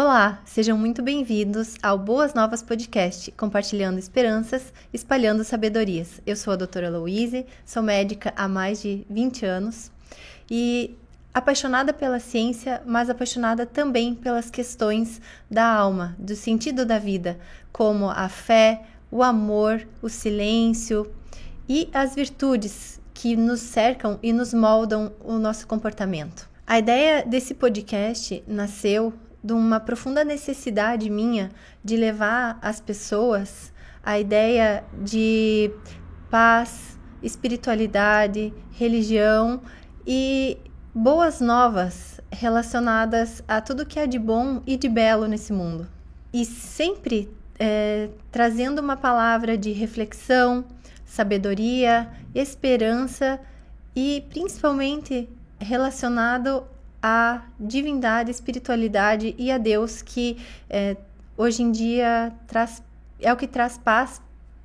Olá, sejam muito bem-vindos ao Boas Novas Podcast, compartilhando esperanças, espalhando sabedorias. Eu sou a doutora Louise, sou médica há mais de 20 anos e apaixonada pela ciência, mas apaixonada também pelas questões da alma, do sentido da vida, como a fé, o amor, o silêncio e as virtudes que nos cercam e nos moldam o nosso comportamento. A ideia desse podcast nasceu de uma profunda necessidade minha de levar às pessoas a ideia de paz, espiritualidade, religião e boas novas relacionadas a tudo que há de bom e de belo nesse mundo. E sempre trazendo uma palavra de reflexão, sabedoria, esperança e principalmente relacionado à divindade, espiritualidade e a Deus, que hoje em dia é o que traz paz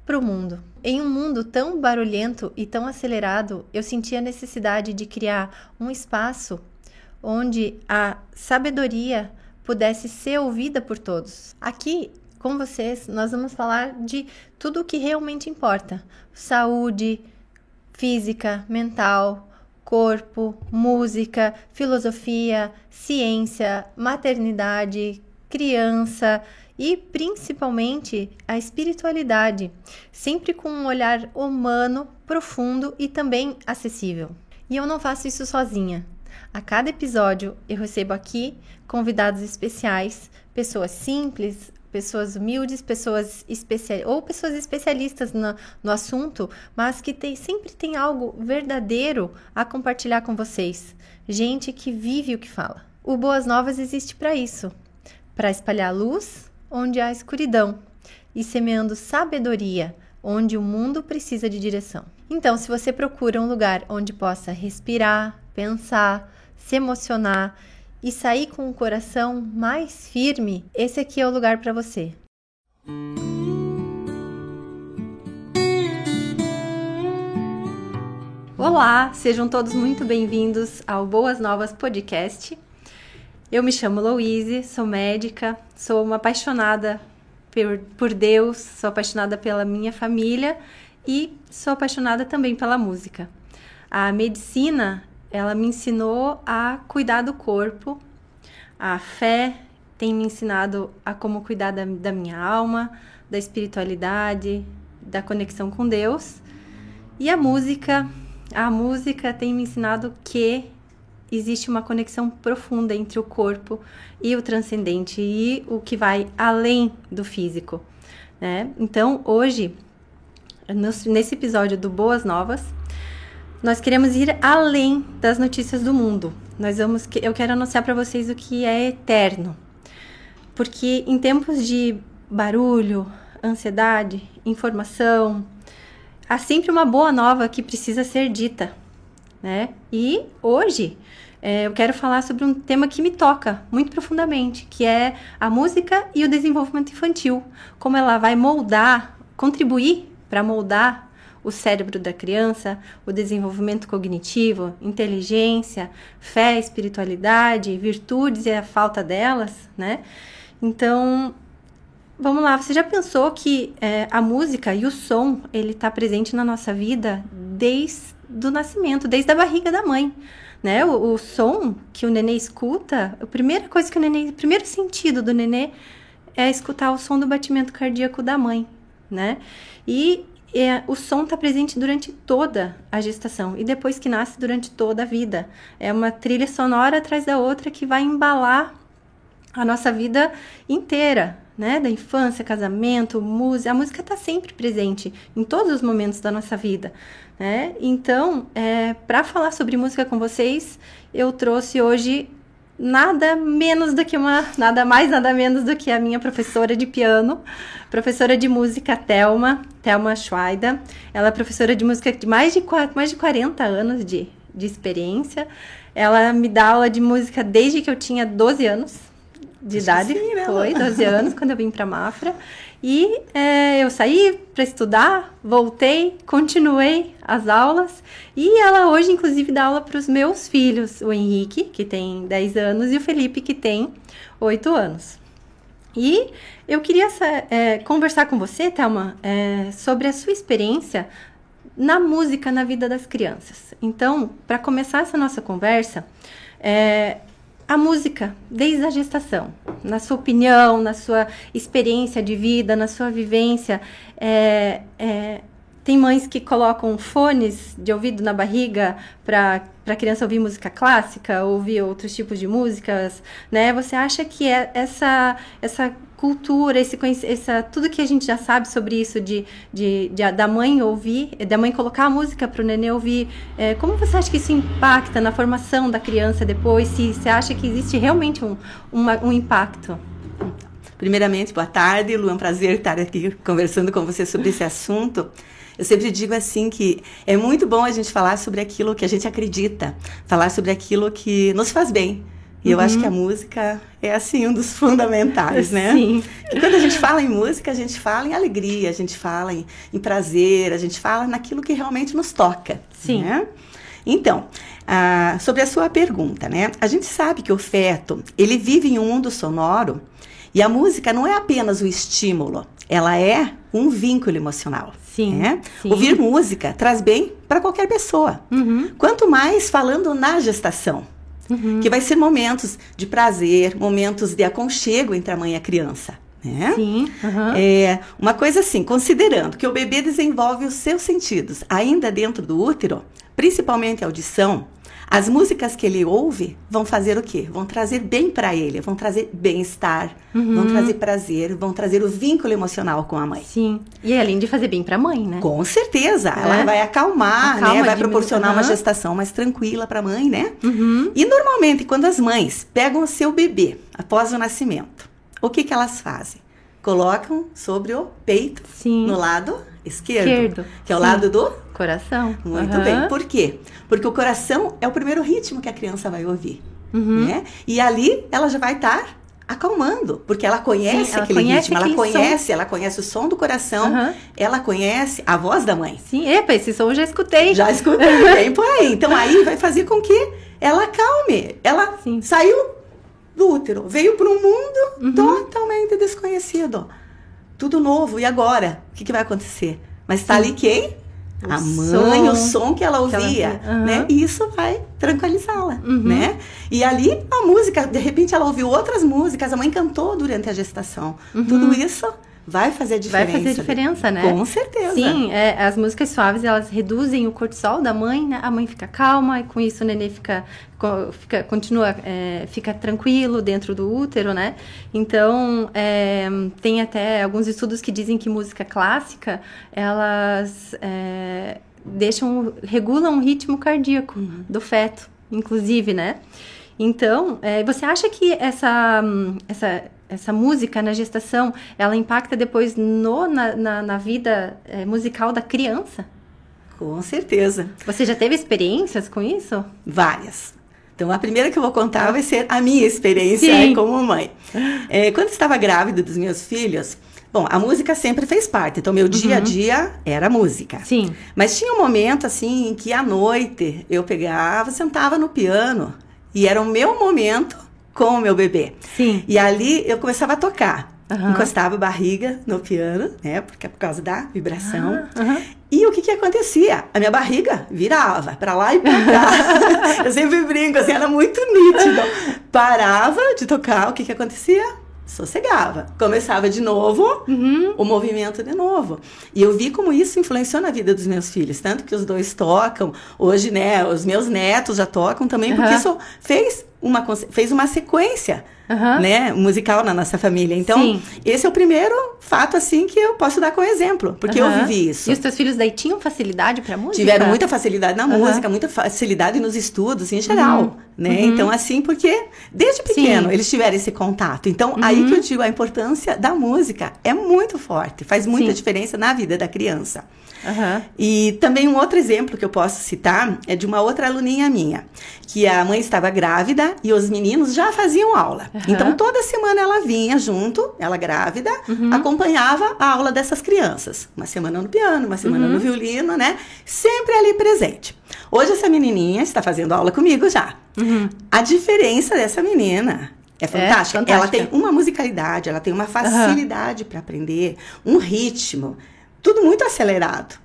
para o mundo. Em um mundo tão barulhento e tão acelerado, eu senti a necessidade de criar um espaço onde a sabedoria pudesse ser ouvida por todos. Aqui, com vocês, nós vamos falar de tudo o que realmente importa: saúde física, mental, corpo, música, filosofia, ciência, maternidade, criança e principalmente a espiritualidade, sempre com um olhar humano, profundo e também acessível. E eu não faço isso sozinha. A cada episódio eu recebo aqui convidados especiais, pessoas simples, pessoas humildes, pessoas especialistas no assunto, mas que sempre tem algo verdadeiro a compartilhar com vocês. Gente que vive o que fala. O Boas Novas existe para isso, para espalhar luz onde há escuridão e semeando sabedoria onde o mundo precisa de direção. Então, se você procura um lugar onde possa respirar, pensar, se emocionar e sair com o coração mais firme, esse aqui é o lugar para você. Olá, sejam todos muito bem-vindos ao Boas Novas Podcast. Eu me chamo Louise, sou médica, sou uma apaixonada por Deus, sou apaixonada pela minha família e sou apaixonada também pela música. A medicina, ela me ensinou a cuidar do corpo. A fé tem me ensinado a como cuidar da minha alma, da espiritualidade, da conexão com Deus. E a música tem me ensinado que existe uma conexão profunda entre o corpo e o transcendente e o que vai além do físico, né? Então, hoje, nesse episódio do Boas Novas, nós queremos ir além das notícias do mundo. Eu quero anunciar para vocês o que é eterno. Porque em tempos de barulho, ansiedade, informação, há sempre uma boa nova que precisa ser dita, né? E hoje eu quero falar sobre um tema que me toca muito profundamente, que é a música e o desenvolvimento infantil. Como ela vai contribuir para moldar o cérebro da criança, o desenvolvimento cognitivo, inteligência, fé, espiritualidade, virtudes e a falta delas, né? Então, vamos lá. Você já pensou que a música e o som, ele está presente na nossa vida desde o nascimento, desde a barriga da mãe, né? O som que o nenê escuta, o primeiro sentido do nenê é escutar o som do batimento cardíaco da mãe, né? E o som está presente durante toda a gestação e depois que nasce, durante toda a vida. É uma trilha sonora atrás da outra que vai embalar a nossa vida inteira, né? Da infância, casamento, música. A música está sempre presente em todos os momentos da nossa vida, né? Então, para falar sobre música com vocês, eu trouxe hoje nada mais, nada menos do que a minha professora de piano, professora de música Thelma Schweida. Ela é professora de música de mais de 40 anos de experiência. Ela me dá aula de música desde que eu tinha 12 anos de idade. Foi 12 anos quando eu vim para Mafra. E eu saí para estudar, voltei, continuei as aulas e ela hoje inclusive dá aula para os meus filhos, o Henrique, que tem 10 anos, e o Felipe, que tem 8 anos. E eu queria conversar com você, Thelma, sobre a sua experiência na música na vida das crianças. Então, para começar essa nossa conversa, a música desde a gestação, na sua opinião, na sua experiência de vida, na sua vivência, tem mães que colocam fones de ouvido na barriga para a criança ouvir música clássica, ouvir outros tipos de músicas, né? Você acha que essa cultura, tudo que a gente já sabe sobre isso da mãe ouvir, da mãe colocar a música para o nenê ouvir, como você acha que isso impacta na formação da criança depois? Se você acha que existe realmente um impacto? Primeiramente, boa tarde, Lu, é um prazer estar aqui conversando com você sobre esse assunto. Eu sempre digo assim que é muito bom a gente falar sobre aquilo que a gente acredita, falar sobre aquilo que nos faz bem. E eu acho que a música é, assim, um dos fundamentais, né? Sim. E quando a gente fala em música, a gente fala em alegria, a gente fala em prazer, a gente fala naquilo que realmente nos toca. Sim. Né? Então, sobre a sua pergunta, né? A gente sabe que o feto, ele vive em um mundo sonoro e a música não é apenas o estímulo, ela é um vínculo emocional. Sim, né? sim. Ouvir música traz bem para qualquer pessoa. Quanto mais falando na gestação, que vai ser momentos de prazer, momentos de aconchego entre a mãe e a criança. Né? Sim. Uma coisa assim, considerando que o bebê desenvolve os seus sentidos ainda dentro do útero, principalmente a audição, as músicas que ele ouve vão fazer o quê? Vão trazer bem para ele, vão trazer bem-estar, vão trazer prazer, vão trazer o vínculo emocional com a mãe. Sim. E além de fazer bem para a mãe, né? Com certeza. Ela vai acalmar, né? Vai proporcionar uma gestação mais tranquila para a mãe, né? E normalmente, quando as mães pegam o seu bebê após o nascimento, o que elas fazem? Colocam sobre o peito, no lado esquerdo, que é o lado do coração. Muito bem. Por quê? Porque o coração é o primeiro ritmo que a criança vai ouvir. Né? E ali ela já vai estar acalmando, porque ela conhece aquele ritmo, ela conhece o som do coração, ela conhece a voz da mãe. Sim, esse som eu já escutei. Já escutei, bem por aí. Então aí vai fazer com que ela acalme. Ela saiu do útero, veio para um mundo totalmente desconhecido. Tudo novo. E agora? O que vai acontecer? Mas está ali quem? A mãe, o som que ela ouvia, né? E isso vai tranquilizá-la, né? E ali a música, de repente ela ouviu outras músicas, a mãe cantou durante a gestação. Tudo isso vai fazer diferença. Vai fazer diferença, né? Com certeza. Sim, as músicas suaves, elas reduzem o cortisol da mãe, né? A mãe fica calma e com isso o nenê fica tranquilo dentro do útero, né? Então, tem até alguns estudos que dizem que música clássica, elas regulam o ritmo cardíaco do feto, inclusive, né? Então, você acha que essa música na gestação, ela impacta depois na vida musical da criança? Com certeza. Você já teve experiências com isso? Várias. Então, a primeira que eu vou contar vai ser a minha experiência como mãe. Quando estava grávida dos meus filhos, bom, a música sempre fez parte. Então, meu dia a dia era música. Sim. Mas tinha um momento, assim, em que à noite eu pegava, sentava no piano e era o meu momento com o meu bebê. Sim. E ali eu começava a tocar. Encostava a barriga no piano, né? Porque é por causa da vibração. E o que acontecia? A minha barriga virava pra lá e pra cá. Eu sempre brinco, assim, era muito nítido. Parava de tocar, o que acontecia? Sossegava. Começava de novo, o movimento de novo. E eu vi como isso influenciou na vida dos meus filhos. Tanto que os dois tocam. Hoje, né, os meus netos já tocam também, porque isso fez uma sequência, né, musical na nossa família. Então, esse é o primeiro fato, assim, que eu posso dar como exemplo, porque eu vivi isso. E os teus filhos daí tinham facilidade pra música? Tiveram muita facilidade na música, muita facilidade nos estudos em geral, né? Então, assim, porque desde pequeno eles tiveram esse contato. Então, aí que eu digo, a importância da música é muito forte, faz muita diferença na vida da criança. E também um outro exemplo que eu posso citar é de uma outra aluninha minha, que a mãe estava grávida e os meninos já faziam aula. Então, toda semana ela vinha junto, ela grávida, acompanhava a aula dessas crianças. Uma semana no piano, uma semana no violino, né? Sempre ali presente. Hoje essa menininha está fazendo aula comigo já. A diferença dessa menina É fantástica. fantástica. Ela tem uma musicalidade, ela tem uma facilidade para aprender, um ritmo, tudo muito acelerado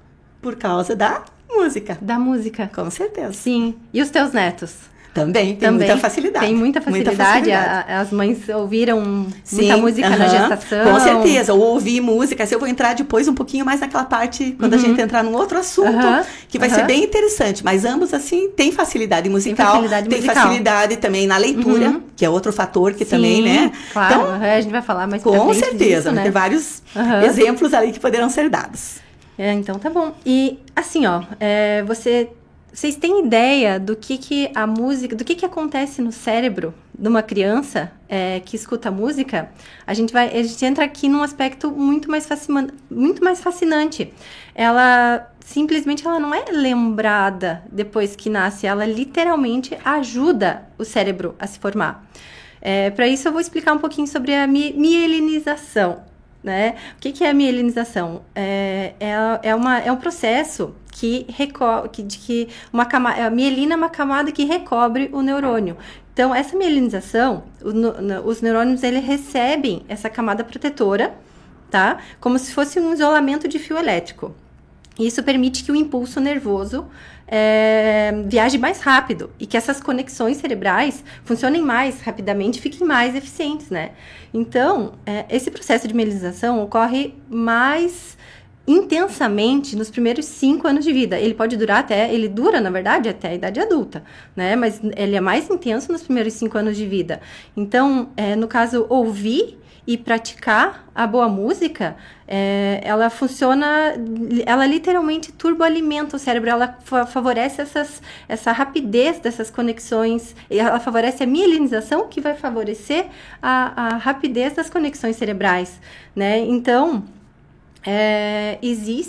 por causa da música. Da música. Com certeza. Sim. E os teus netos? Também tem muita facilidade. Tem muita facilidade. As mães ouviram Sim, muita música na gestação. Com certeza. Ou ouvir música. Se eu vou entrar depois um pouquinho mais naquela parte, quando a gente entrar num outro assunto, que vai ser bem interessante. Mas ambos, assim, têm facilidade musical. Tem facilidade também na leitura, que é outro fator que também, né? Claro, então, a gente vai falar mais pra frente com certeza. disso, né? Tem vários exemplos ali que poderão ser dados. Então tá bom. E, assim, ó, vocês têm ideia do que a música, do que acontece no cérebro de uma criança que escuta música? A gente entra aqui num aspecto muito mais fascinante. Ela simplesmente não é lembrada depois que nasce, ela literalmente ajuda o cérebro a se formar. Para isso eu vou explicar um pouquinho sobre a mielinização. Né? O que é a mielinização? É um processo a mielina é uma camada que recobre o neurônio. Então, essa mielinização, os neurônios eles recebem essa camada protetora, tá? Como se fosse um isolamento de fio elétrico. Isso permite que o impulso nervoso viaje mais rápido e que essas conexões cerebrais funcionem mais rapidamente e fiquem mais eficientes, né? Então, esse processo de mielinização ocorre mais intensamente nos primeiros 5 anos de vida. Ele dura, na verdade, até a idade adulta, né? Mas ele é mais intenso nos primeiros 5 anos de vida. Então, no caso, ouvir e praticar a boa música, ela funciona, ela literalmente turboalimenta o cérebro, ela favorece essa rapidez dessas conexões, ela favorece a mielinização, que vai favorecer a rapidez das conexões cerebrais, né? Então,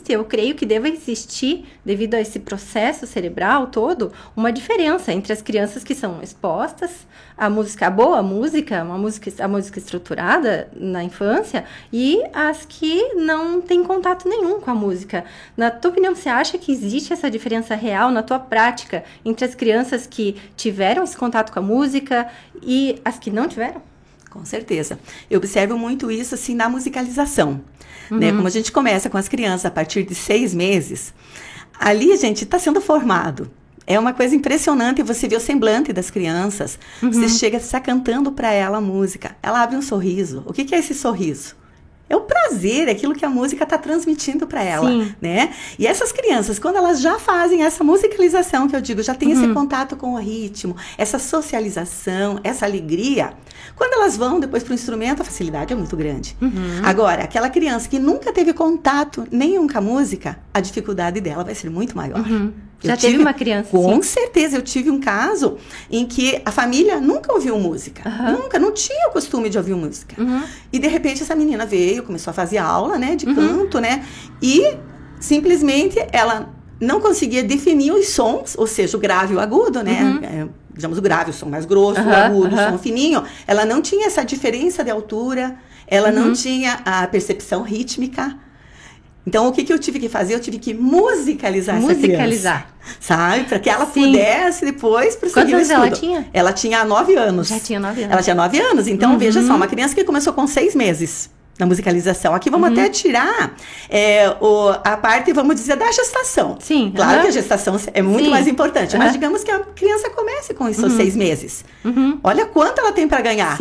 eu creio que deva existir, devido a esse processo cerebral todo, uma diferença entre as crianças que são expostas à música, a música estruturada na infância, e as que não têm contato nenhum com a música. Na tua opinião, você acha que existe essa diferença real na tua prática entre as crianças que tiveram esse contato com a música e as que não tiveram? Com certeza. Eu observo muito isso, assim, na musicalização. Né? Como a gente começa com as crianças a partir de 6 meses, ali a gente está sendo formado. É uma coisa impressionante você ver o semblante das crianças. Você chega a estar cantando para ela a música. Ela abre um sorriso. O que é esse sorriso? É o prazer, é aquilo que a música está transmitindo para ela, né? E essas crianças, quando elas já fazem essa musicalização, que eu digo, já tem esse contato com o ritmo, essa socialização, essa alegria, quando elas vão depois para o instrumento, a facilidade é muito grande. Agora, aquela criança que nunca teve contato nenhum com a música, a dificuldade dela vai ser muito maior. Já teve uma criança Com certeza, eu tive um caso em que a família nunca ouviu música. Nunca, não tinha o costume de ouvir música. E de repente essa menina veio, começou a fazer aula, né, de canto, né? E simplesmente ela não conseguia definir os sons, ou seja, o grave e o agudo, né? Digamos, o grave, o som mais grosso, o agudo, o som fininho. Ela não tinha essa diferença de altura, ela não tinha a percepção rítmica. Então, o que eu tive que fazer? Eu tive que musicalizar essa criança. Sabe? Para que ela pudesse depois prosseguir o estudo. Quantos anos ela tinha? Ela tinha 9 anos. Já tinha 9 anos. Ela tinha 9 anos. Então, veja só, uma criança que começou com 6 meses na musicalização. Aqui vamos até tirar a parte, vamos dizer, da gestação. Sim. Claro que a gestação é muito mais importante, mas digamos que a criança comece com os seus 6 meses. Olha quanto ela tem para ganhar.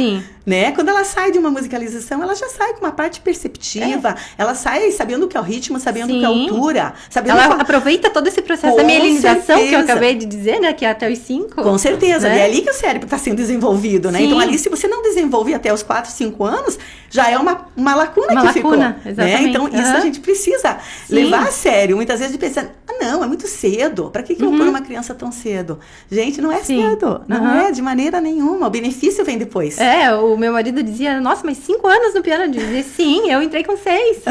Né? Quando ela sai de uma musicalização, ela já sai com uma parte perceptiva, ela sai sabendo o que é o ritmo, sabendo o que é a altura. Ela aproveita todo esse processo da mielinização que eu acabei de dizer, né? Que é até os 5. Com certeza. Né? E é ali que o cérebro está sendo desenvolvido, né? Então, ali, se você não desenvolve até os 4, 5 anos, já é uma lacuna que ficou. Exatamente. Né? Então, isso a gente precisa levar a sério. Muitas vezes de pensar, não, é muito cedo. Para que eu vou pôr uma criança tão cedo? Gente, não é cedo. Não é de maneira nenhuma. O benefício vem depois. O meu marido dizia, nossa, mas 5 anos no piano. Eu dizia, sim, eu entrei com 6.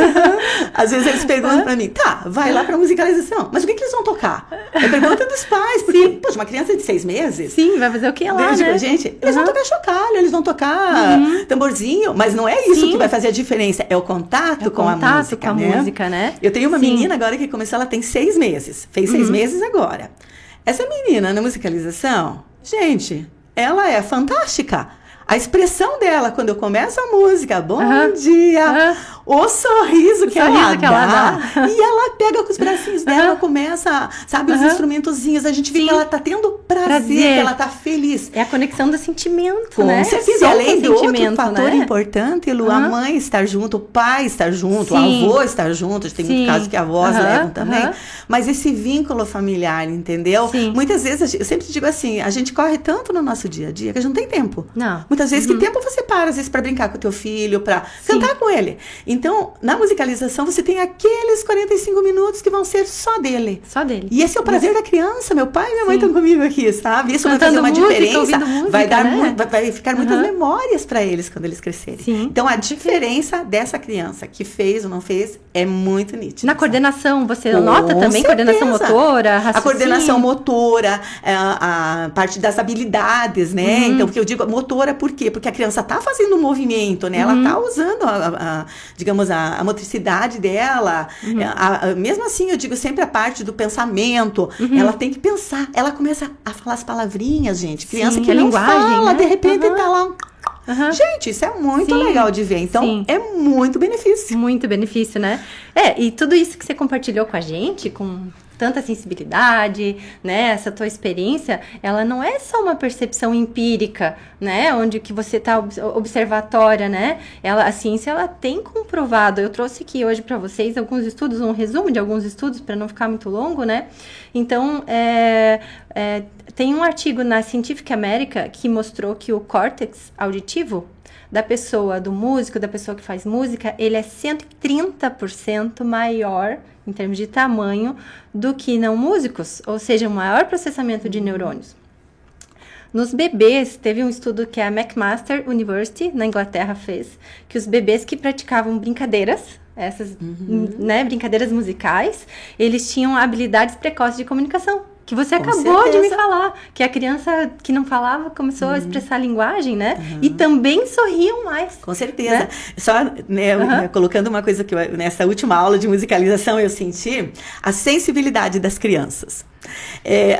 Às vezes eles perguntam pra mim, tá, vai lá pra musicalização. Mas o que eles vão tocar? É pergunta dos pais. Porque, poxa, uma criança de 6 meses... Sim, vai fazer o que lá, né? Gente, eles vão tocar chocalho, eles vão tocar tamborzinho. Mas não é isso que vai fazer a diferença. É o contato com a música, né? Eu tenho uma menina agora que começou, ela tem 6 meses. Fez 6 meses agora. Essa menina na musicalização, gente, ela é fantástica. a expressão dela, quando eu começo a música, bom dia, o sorriso que ela dá. E ela pega com os bracinhos dela, começa, sabe, os instrumentozinhos, a gente vê que ela tá tendo prazer, que ela tá feliz. É a conexão do sentimento, com né? certeza, além do outro fator importante, Lu, a mãe estar junto, o pai estar junto, o avô estar junto, tem muitos casos que avós levam também, mas esse vínculo familiar, entendeu? Muitas vezes, eu sempre digo assim, a gente corre tanto no nosso dia a dia que a gente não tem tempo. Muitas vezes, que tempo você para, às vezes, para brincar com o teu filho, para cantar com ele. Então, na musicalização, você tem aqueles 45 minutos que vão ser só dele. Só dele. E esse é o prazer da criança. Meu pai e minha mãe estão comigo aqui, sabe? Isso vai fazer uma diferença. Música, vai dar vai ficar muitas memórias para eles quando eles crescerem. Então, a diferença dessa criança que fez ou não fez é muito nítida. Na coordenação, você nota também coordenação motora, raciocínio? A coordenação motora, a parte das habilidades, né? Então, porque eu digo motora, por quê? Porque a criança tá fazendo um movimento, né? Ela tá usando, digamos, a motricidade dela. Mesmo assim, eu digo sempre a parte do pensamento. Ela tem que pensar. Ela começa a falar as palavrinhas, gente. Criança que não fala, de repente tá lá... Gente, isso é muito legal de ver. Então, é muito benefício. Muito benefício, né? E tudo isso que você compartilhou com a gente, com tanta sensibilidade, né? Essa tua experiência, ela não é só uma percepção empírica, né? Onde que você tá observatória, né? A ciência, ela tem comprovado. Eu trouxe aqui hoje para vocês alguns estudos, um resumo de alguns estudos, para não ficar muito longo, né? Então, tem um artigo na Scientific American que mostrou que o córtex auditivo da pessoa, do músico, da pessoa que faz música, ele é 130% maior em termos de tamanho do que não músicos, ou seja, um maior processamento de neurônios. Nos bebês, teve um estudo que a McMaster University, na Inglaterra, fez, que os bebês que praticavam brincadeiras, essas né, brincadeiras musicais, eles tinham habilidades precoces de comunicação. Que você acabou de me falar, que a criança que não falava começou a expressar a linguagem, né? E também sorriam mais. Com certeza. Né? Só colocando uma coisa que nessa última aula de musicalização eu senti, a sensibilidade das crianças.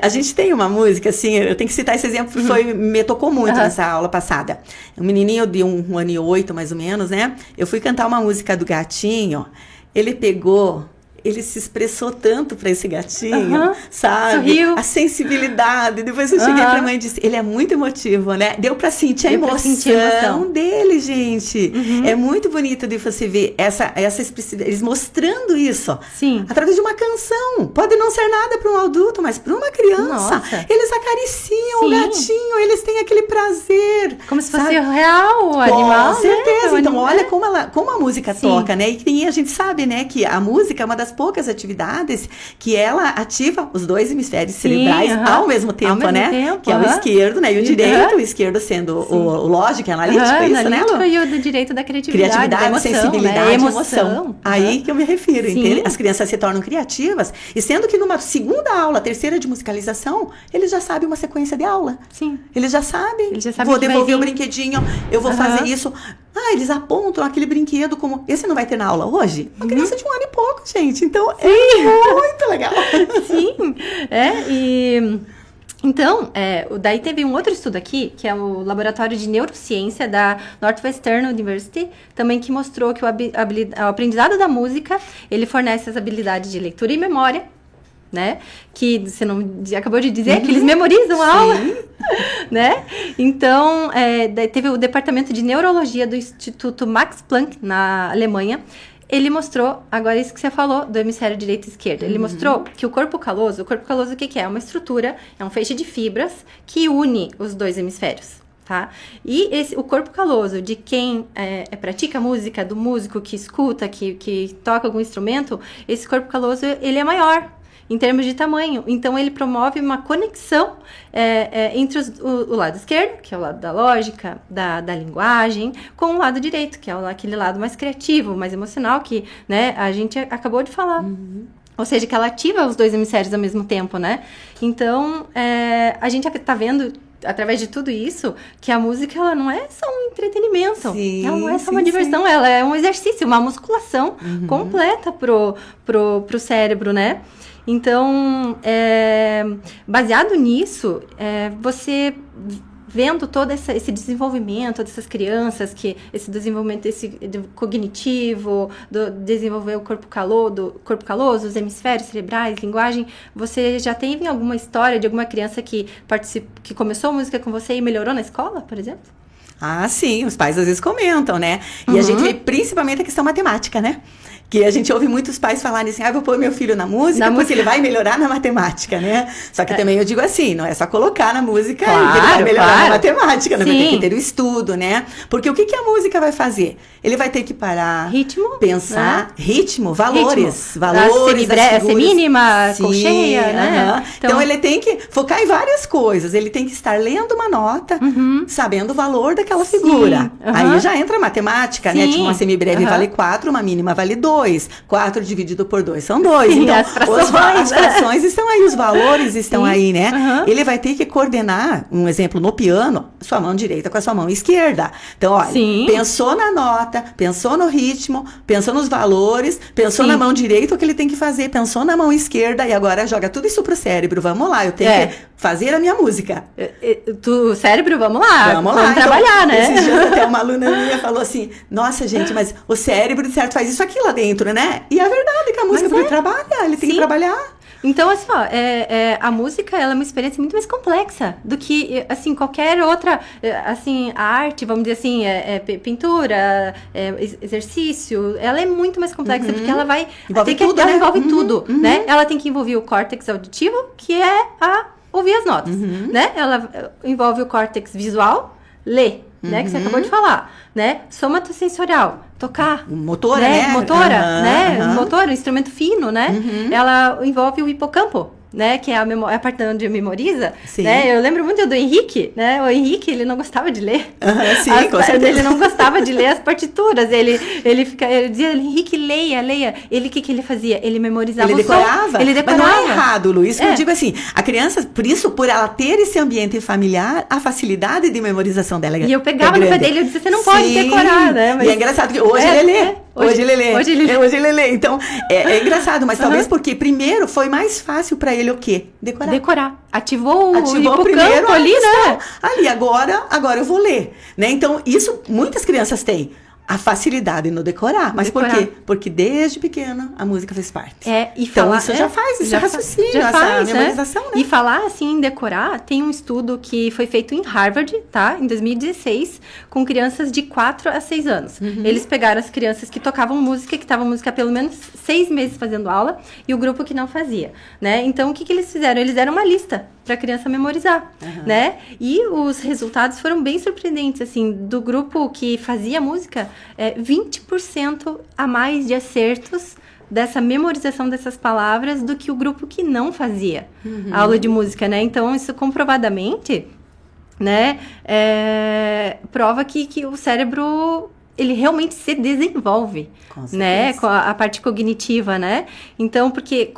A gente tem uma música, assim, eu tenho que citar esse exemplo, que me tocou muito nessa aula passada. Um menininho de 1 ano e 8, mais ou menos, né? Eu fui cantar uma música do gatinho, ele pegou... Ele se expressou tanto para esse gatinho, sabe? Sorriu. A sensibilidade. Depois eu cheguei pra mãe e disse, ele é muito emotivo, né? Deu pra sentir a emoção dele, gente. É muito bonito de você ver essa expressividade, eles mostrando isso. Sim. Através de uma canção. Pode não ser nada para um adulto, mas para uma criança. Eles acariciam o gatinho, eles têm aquele prazer. Como se fosse real o animal, com certeza. Né? Então, olha como a música toca, né? E a gente sabe, né, que a música é uma das poucas atividades que ela ativa os dois hemisférios cerebrais ao mesmo tempo, né? Que é o esquerdo, né? E o direito, o esquerdo sendo o lógico e analítico, é isso, né, Lu? E o do direito da criatividade, da emoção, sensibilidade, né? Emoção. Aí que eu me refiro, entende? As crianças se tornam criativas, e sendo que numa segunda aula, terceira de musicalização, eles já sabem uma sequência de aula. Sim. Eles já sabem. Vou vou devolver o brinquedinho, eu vou fazer isso. Eles apontam aquele brinquedo como... Esse não vai ter na aula hoje? Uma criança de 1 ano e pouco, gente. Então, é muito legal. Sim. Então, daí teve um outro estudo aqui, que é o Laboratório de Neurociência da Northwestern University, também que mostrou que o aprendizado da música, ele fornece as habilidades de leitura e memória, né? Que você não acabou de dizer, que eles memorizam a aula, né? Então, daí teve o Departamento de Neurologia do Instituto Max Planck, na Alemanha. Ele mostrou, agora isso que você falou, do hemisfério direito e esquerdo. Ele mostrou que o corpo caloso o que é? É uma estrutura, é um feixe de fibras que une os dois hemisférios, tá? E o corpo caloso de quem pratica música, do músico que escuta, que toca algum instrumento, esse corpo caloso, ele é maior em termos de tamanho. Então, ele promove uma conexão entre o lado esquerdo, que é o lado da lógica, da linguagem, com o lado direito, que é aquele lado mais criativo, mais emocional, que, né, a gente acabou de falar. Ou seja, que ela ativa os dois hemisférios ao mesmo tempo, né? Então, a gente tá vendo, através de tudo isso, que a música, ela não é só um entretenimento. Ela não é só uma diversão, ela é um exercício, uma musculação completa pro cérebro, né? Então, baseado nisso, você vendo todo esse desenvolvimento dessas crianças, esse desenvolvimento cognitivo, desenvolver o corpo caloso, os hemisférios cerebrais, linguagem, você já teve alguma história de alguma criança que começou música com você e melhorou na escola, por exemplo? Ah, sim, os pais às vezes comentam, né? E a gente vê principalmente a questão matemática, né? Que a gente ouve muitos pais falarem assim, vou pôr meu filho na música porque ele vai melhorar na matemática, né? Só que também eu digo assim, não é só colocar na música e ele vai melhorar na matemática, né? Vai ter que ter o estudo, né? Porque o que a música vai fazer? Ele vai ter que parar, ritmo, pensar, ritmo, valores, a semínima, colcheia, né? Então ele tem que focar em várias coisas, ele tem que estar lendo uma nota, sabendo o valor daquela figura. Aí já entra a matemática, né? Tipo, uma semibreve vale 4, uma mínima vale 2. 4 dividido por 2 são 2. Então, as frações estão aí, os valores estão aí, né? Ele vai ter que coordenar, um exemplo, no piano, sua mão direita com a sua mão esquerda. Então, olha, pensou na nota, pensou no ritmo, pensou nos valores, pensou na mão direita o que ele tem que fazer, pensou na mão esquerda e agora joga tudo isso pro cérebro. Vamos lá, eu tenho que fazer a minha música. Cérebro, vamos lá. Vamos trabalhar, né? Esses dias até uma aluna minha falou assim, nossa, gente, mas o cérebro, de certo, faz isso aqui lá dentro, né? E é verdade que a música ele trabalha, ele tem que trabalhar. Então, assim, ó, a música, ela é uma experiência muito mais complexa do que, assim, qualquer outra, assim, a arte, vamos dizer assim, pintura, exercício, ela é muito mais complexa, porque ela vai... Envolve tudo, né? Ela envolve tudo, né? Ela tem que envolver o córtex auditivo, que é ouvir as notas, né? Ela envolve o córtex visual, ler, né? Que você acabou de falar, né? Somatosensorial, tocar. Motora, né? né? Motora, né? Motora, instrumento fino, né? Ela envolve o hipocampo, né? Que é a parte onde memoriza. Né? Eu lembro muito do Henrique, né? O Henrique, ele não gostava de ler. Sim, com certeza. Ele não gostava de ler as partituras. Ele dizia, Henrique, leia. Ele, o que ele fazia? Ele memorizava ele decorava. Ele decorava. Mas não é errado, Luiz. Eu digo assim, a criança, por ela ter esse ambiente familiar, a facilidade de memorização dela é grande. E eu pegava no pé dele e eu dizia, você não pode decorar, né? Mas... E é engraçado que hoje ele lê. Hoje ele lê. Então, é engraçado, mas talvez porque primeiro foi mais fácil pra ele o quê? Decorar. Ativou o primeiro ali, né? Ali, agora eu vou ler. Né? Então, isso muitas crianças têm. A facilidade no decorar. Mas por quê? Porque desde pequena a música fez parte. Então isso já faz, esse raciocínio, essa memorização, né? E falar assim em decorar, tem um estudo que foi feito em Harvard, tá? Em 2016, com crianças de 4 a 6 anos. Eles pegaram as crianças que tocavam música, que estavam música há pelo menos 6 meses fazendo aula, e o grupo que não fazia, né? Então, o que eles fizeram? Eles deram uma lista para a criança memorizar, né? E os resultados foram bem surpreendentes, assim, do grupo que fazia música, 20% a mais de acertos dessa memorização dessas palavras do que o grupo que não fazia aula de música, né? Então, isso comprovadamente, né, prova que o cérebro... ele realmente se desenvolve, né? Com a parte cognitiva, né? Então, porque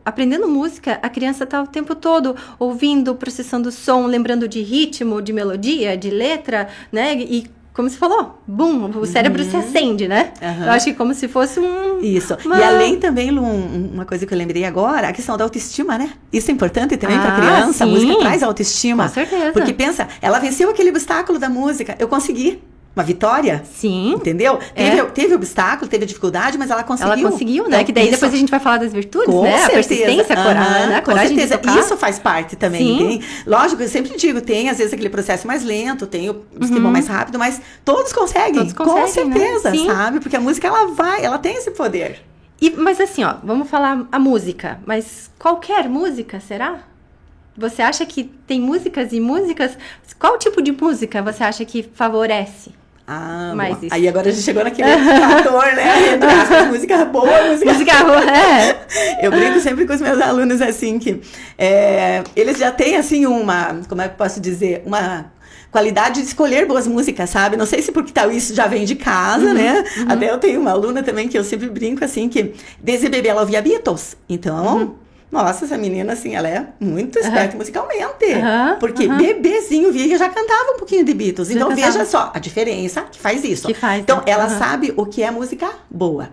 aprendendo música, a criança tá o tempo todo ouvindo, processando som, lembrando de ritmo, de melodia, de letra, né? E como você falou, bum, o cérebro se acende, né? Eu acho que como se fosse Isso. E além também, Lu, uma coisa que eu lembrei agora, a questão da autoestima, né? Isso é importante também para a criança. A música traz autoestima. Com certeza. Porque pensa, ela venceu aquele obstáculo da música. Eu consegui. Uma vitória. Sim. Entendeu? Teve obstáculo, teve dificuldade, mas ela conseguiu. Ela conseguiu, né? Então, que daí depois a gente vai falar das virtudes, com né? certeza. A persistência, a coragem de tocar. Isso faz parte também. Tem, lógico, eu sempre digo, tem às vezes aquele processo mais lento, tem os que vão mais rápido, mas todos conseguem. Todos conseguem, com certeza, né? sabe? Porque a música, ela tem esse poder. Mas assim, ó, vamos falar a música. Mas qualquer música, será? Você acha que tem músicas e músicas? Qual tipo de música você acha que favorece? Mas aí agora a gente chegou naquele fator, né? Entre aspas, música boa, música boa, Eu brinco sempre com os meus alunos assim, que eles já têm assim como é que eu posso dizer, uma qualidade de escolher boas músicas, sabe? Não sei se porque tal isso já vem de casa, né? Até eu tenho uma aluna também que eu sempre brinco assim, que desde bebê ela ouvia Beatles, então... Nossa, essa menina, assim, ela é muito esperta musicalmente. Porque bebezinho via já cantava um pouquinho de Beatles. Então, veja só a diferença que faz isso. Então, ela sabe o que é música boa.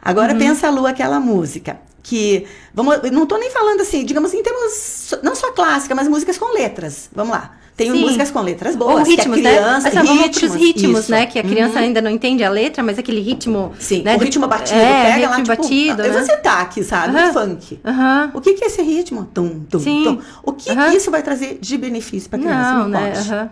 Agora, pensa, Lu, aquela música que... não tô nem falando assim, digamos assim, em termos... Não só clássica, mas músicas com letras. Vamos lá. Tem Sim. músicas com letras Ou boas, ritmos, que a criança... né? Vamos pros ritmos, isso. né? Que a criança ainda não entende a letra, mas aquele ritmo... Sim, né? o ritmo batido, pega ritmo lá, tipo... batido, eu vou citar aqui, sabe? O funk. O que é esse ritmo? Tum, tum, tum. O que isso vai trazer de benefício pra criança? Não, né?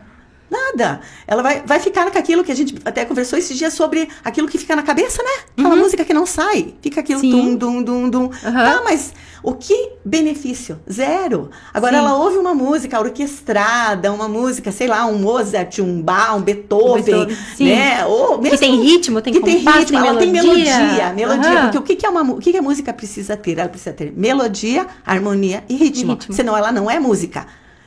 Nada. Ela vai ficar com aquilo que a gente até conversou esses dias sobre aquilo que fica na cabeça, né? Aquela música que não sai. Fica aquilo tum, dum, dum, dum. Ah, mas o que benefício? Zero. Agora ela ouve uma música orquestrada, uma música, sei lá, um Mozart, um Bach, um Beethoven, né? Ou mesmo, que tem ritmo, tem compasso, tem ela melodia. tem melodia. Porque o que a música precisa ter? Ela precisa ter melodia, harmonia e ritmo. Senão ela não é música.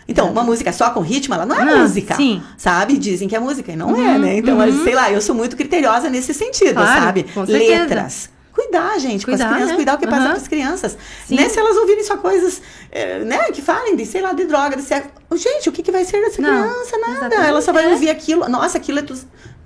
Então, uma música só com ritmo, ela não é música, sabe? Dizem que é música e não é, né? Então, sei lá, eu sou muito criteriosa nesse sentido, sabe? Com certeza. Letras. Cuidar, gente, com as crianças, né? Cuidar o que passa para as crianças. Né? Se elas ouvirem só coisas, né, que falem de, sei lá, de droga, de sexo. Gente, o que vai ser dessa criança? Nada. Ela só vai ouvir aquilo. Nossa, aquilo é tudo...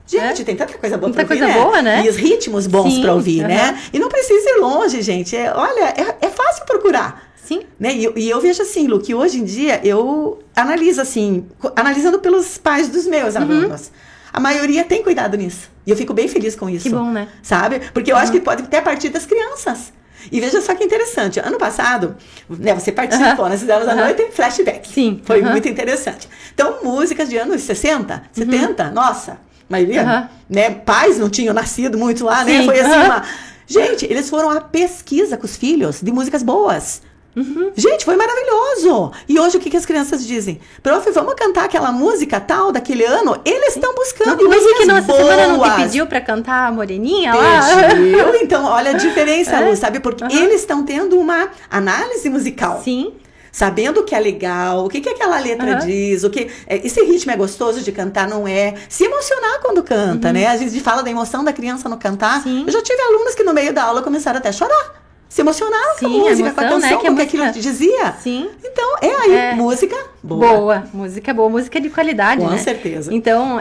Gente, tem tanta coisa boa pra ouvir, né? E os ritmos bons pra ouvir, né? E não precisa ir longe, gente. Olha, é fácil procurar. Sim. Né? E eu vejo assim, Lu, que hoje em dia eu analiso assim, analisando pelos pais dos meus alunos. A maioria tem cuidado nisso. E eu fico bem feliz com isso. Que bom, né? Sabe? Porque eu acho que pode até partir das crianças. E veja só que interessante. Ano passado, né, você participou, nós fizemos à noite flashback. Sim. Foi muito interessante. Então, músicas de anos 60, 70, nossa, a maioria, né? Pais não tinham nascido muito lá, né? Foi assim uma... Gente, eles foram à pesquisa com os filhos de músicas boas. Gente, foi maravilhoso. E hoje o que as crianças dizem? Prof, vamos cantar aquela música tal daquele ano? Eles estão buscando músicas que nossa boas. semana não te pediu pra cantar a Moreninha lá? Pediu. Então, olha a diferença, Lu, sabe? Porque eles estão tendo uma análise musical. Sim. Sabendo o que é legal, o que aquela letra diz, o que esse ritmo é gostoso de cantar, não é? Se emocionar quando canta, né? Às vezes a gente fala da emoção da criança no cantar. Sim. Eu já tive alunos que no meio da aula começaram até a chorar. Se emocionaram com a música, emoção, com a canção, né? com o que aquilo dizia. Sim. Então, música boa. Música boa, música de qualidade, Com né? certeza. Então,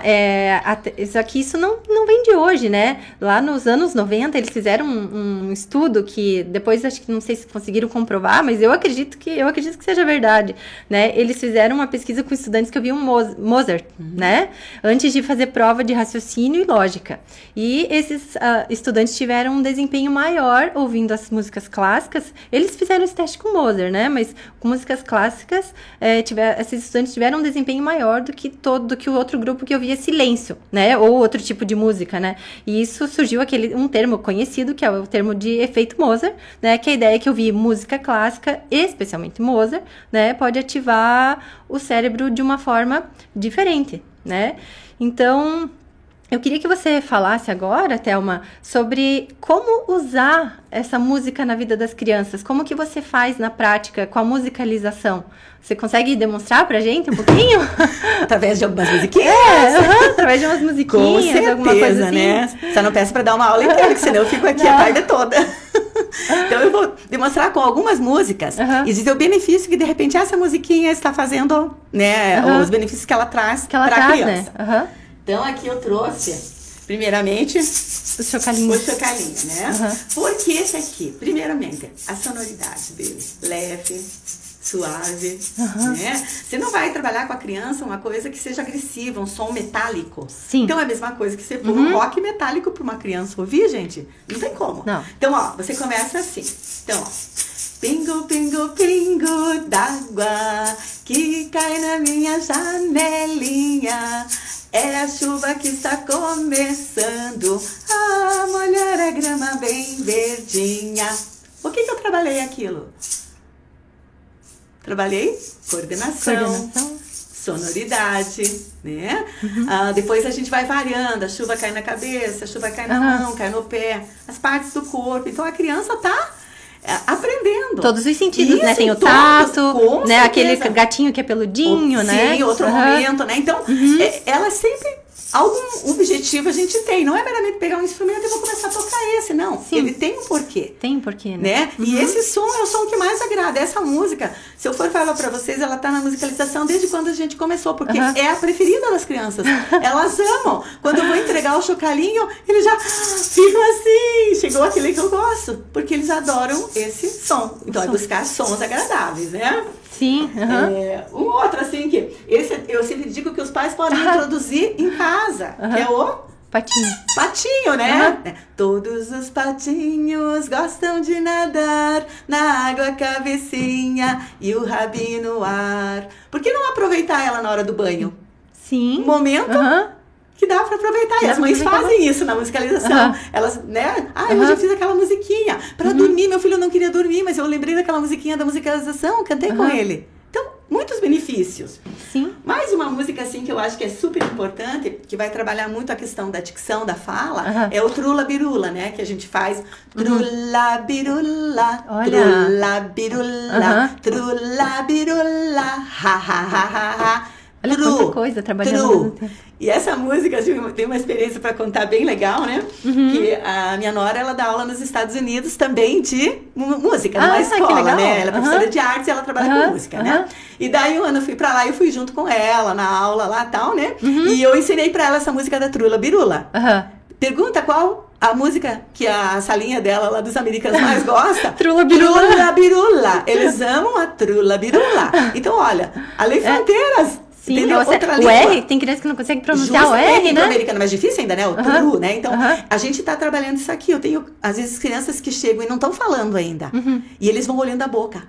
só que isso não vem de hoje, né? Lá nos anos 90, eles fizeram um estudo que depois, acho que não sei se conseguiram comprovar, mas eu acredito que seja verdade, né? Eles fizeram uma pesquisa com estudantes que ouviam Mozart, né? Antes de fazer prova de raciocínio e lógica. E esses estudantes tiveram um desempenho maior ouvindo as músicas clássicas. Eles fizeram esse teste com Mozart, né? Mas com músicas clássicas, esses estudantes tiveram um desempenho maior do que o outro grupo que ouvia silêncio, né? Ou outro tipo de música, né? E isso surgiu um termo conhecido, que é o termo de efeito Mozart, né? Que a ideia é que ouvir música clássica, especialmente Mozart, né? Pode ativar o cérebro de uma forma diferente, né? Então, eu queria que você falasse agora, Thelma, sobre como usar essa música na vida das crianças. Como que você faz na prática com a musicalização? Você consegue demonstrar pra gente um pouquinho? Através de algumas musiquinhas? Através de umas musiquinhas, com certeza, alguma coisa assim. Né? Só não peço pra dar uma aula inteira, porque senão eu fico aqui a tarde toda. Então eu vou demonstrar com algumas músicas e dizer o benefício que de repente essa musiquinha está fazendo, né? Os benefícios que ela traz para a criança. Né? Então aqui eu trouxe, primeiramente, o chocalhinho, né? Por que esse aqui? Primeiramente, a sonoridade dele, leve, suave, né? Você não vai trabalhar com a criança uma coisa que seja agressiva, um som metálico. Sim. Então é a mesma coisa que você pôr um rock metálico para uma criança ouvir, gente. Não tem como. Não. Então, ó, você começa assim. Então, ó. Pingo, pingo, pingo d'água que cai na minha janelinha. É a chuva que está começando a molhar a grama bem verdinha. Por que eu trabalhei aquilo? Trabalhei coordenação, sonoridade, né? Depois a gente vai variando, a chuva cai na cabeça, a chuva cai na mão, cai no pé, as partes do corpo. Então a criança tá aprendendo. Todos os sentidos, isso, né? Tem o tato, né? Aquele gatinho que é peludinho, né? Sim, outro momento, né? Então, ela sempre algum objetivo a gente tem. Não é meramente pegar um instrumento e vou começar a tocar esse, não. Sim. Ele tem um porquê. Tem um porquê, né? E esse som é o som que mais agrada. Essa música, se eu for falar pra vocês, ela tá na musicalização desde quando a gente começou, porque é a preferida das crianças. Elas amam. Quando eu vou entregar o chocalhinho, eles já ficam assim, chegou aquele que eu gosto, porque eles adoram esse som. Então é buscar sons agradáveis, né? Sim. Um outro, assim, que esse eu sempre digo que os pais podem introduzir em casa, que é o patinho, né? Todos os patinhos gostam de nadar na água, cabecinha e o rabinho no ar. Por que não aproveitar ela na hora do banho? Sim. Um momento que dá pra aproveitar. E as mães fazem isso na musicalização. Elas, né? Hoje eu fiz aquela musiquinha pra dormir. Meu filho não queria dormir, mas eu lembrei daquela musiquinha da musicalização, cantei com ele. Então, muitos benefícios. Sim. Mais uma música, assim, que eu acho que é super importante, que vai trabalhar muito a questão da dicção, da fala, é o Trula Birula, né? Que a gente faz Trula Birula, Trula Birula, Trula Birula, ha, ha, ha, ha, ha. Olha quanta coisa trabalhando. E essa música, assim, tem uma experiência para contar bem legal, né? Que a minha nora, ela dá aula nos Estados Unidos também de música, numa escola, né? Ela é professora de artes e ela trabalha com música, né? E daí um ano eu fui pra lá e eu fui junto com ela na aula lá e tal, né? E eu ensinei pra ela essa música da Trula Birula. Pergunta qual a música que a salinha dela lá dos americanos mais gosta. Trula Birula. Trula Birula. Eles amam a Trula Birula. Então, olha, além fronteiras. Sim, o R, tem criança que não consegue pronunciar o R, né? Americano é mais difícil ainda, né? O tru, né? Então, a gente tá trabalhando isso aqui. Eu tenho, às vezes, crianças que chegam e não estão falando ainda. E eles vão olhando a boca.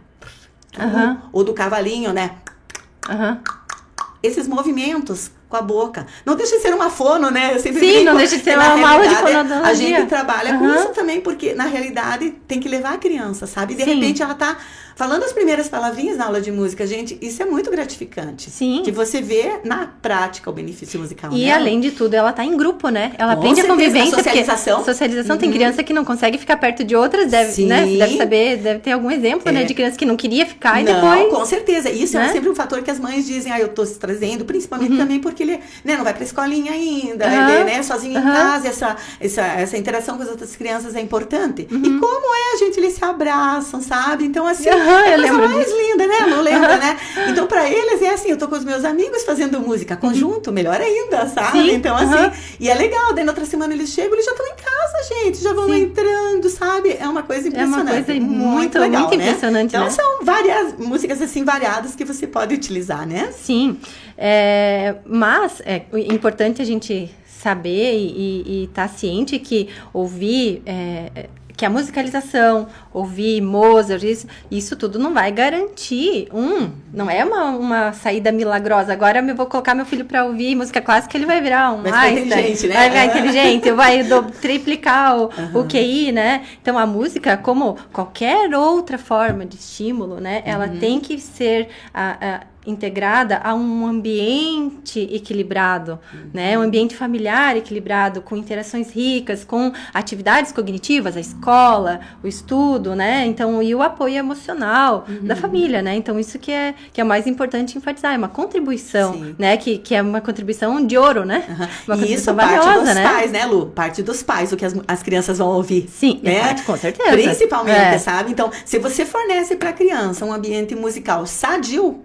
Ou do cavalinho, né? Esses movimentos com a boca. Não deixa de ser uma fono, né? Eu sempre Sim, não deixa de ser uma aula de fonologia. A gente trabalha com isso também, porque, na realidade, tem que levar a criança, sabe? E, de repente, ela tá falando as primeiras palavrinhas na aula de música, gente, isso é muito gratificante. Sim. Que você vê na prática o benefício musical. E, né? além de tudo, ela tá em grupo, né? Ela Com aprende certeza, a convivência. a socialização. Socialização. Tem criança que não consegue ficar perto de outras, deve, né? Você deve saber, deve ter algum exemplo, né? De criança que não queria ficar e depois... Com certeza. Isso é sempre um fator que as mães dizem, eu tô se trazendo, principalmente também porque ele, né, não vai pra escolinha ainda, ele, né, sozinho em casa, essa interação com as outras crianças é importante. E como é, gente, eles se abraçam, sabe? Então, assim, é a coisa mais linda, né? Não lembra, né? Então, pra eles, é assim, eu tô com os meus amigos fazendo música conjunto, melhor ainda, sabe? Sim. Então, assim, e é legal, daí na outra semana eles chegam, eles já estão em casa, gente, já vão entrando, sabe? É uma coisa impressionante. É uma coisa muito legal, muito impressionante, né? Então, são várias músicas, assim, variadas que você pode utilizar, né? Sim. Mas é importante a gente saber e estar ciente que ouvir... que a musicalização, ouvir Mozart, isso tudo não vai garantir não é uma saída milagrosa. Agora eu vou colocar meu filho para ouvir música clássica, ele vai virar um inteligente, né? Vai virar inteligente, vai triplicar o QI, né? Então a música, como qualquer outra forma de estímulo, né? Ela tem que ser integrada a um ambiente equilibrado, né? Um ambiente familiar equilibrado, com interações ricas, com atividades cognitivas, a escola, o estudo, né? Então, e o apoio emocional da família, né? Então, isso que é o mais importante enfatizar, é uma contribuição, né? Que é uma contribuição de ouro, né? Uma contribuição valiosa, parte dos né? pais, né, Lu? Parte dos pais, o que as crianças vão ouvir. Sim, né? Parte, com certeza. Principalmente, sabe? Então, se você fornece para a criança um ambiente musical sadio,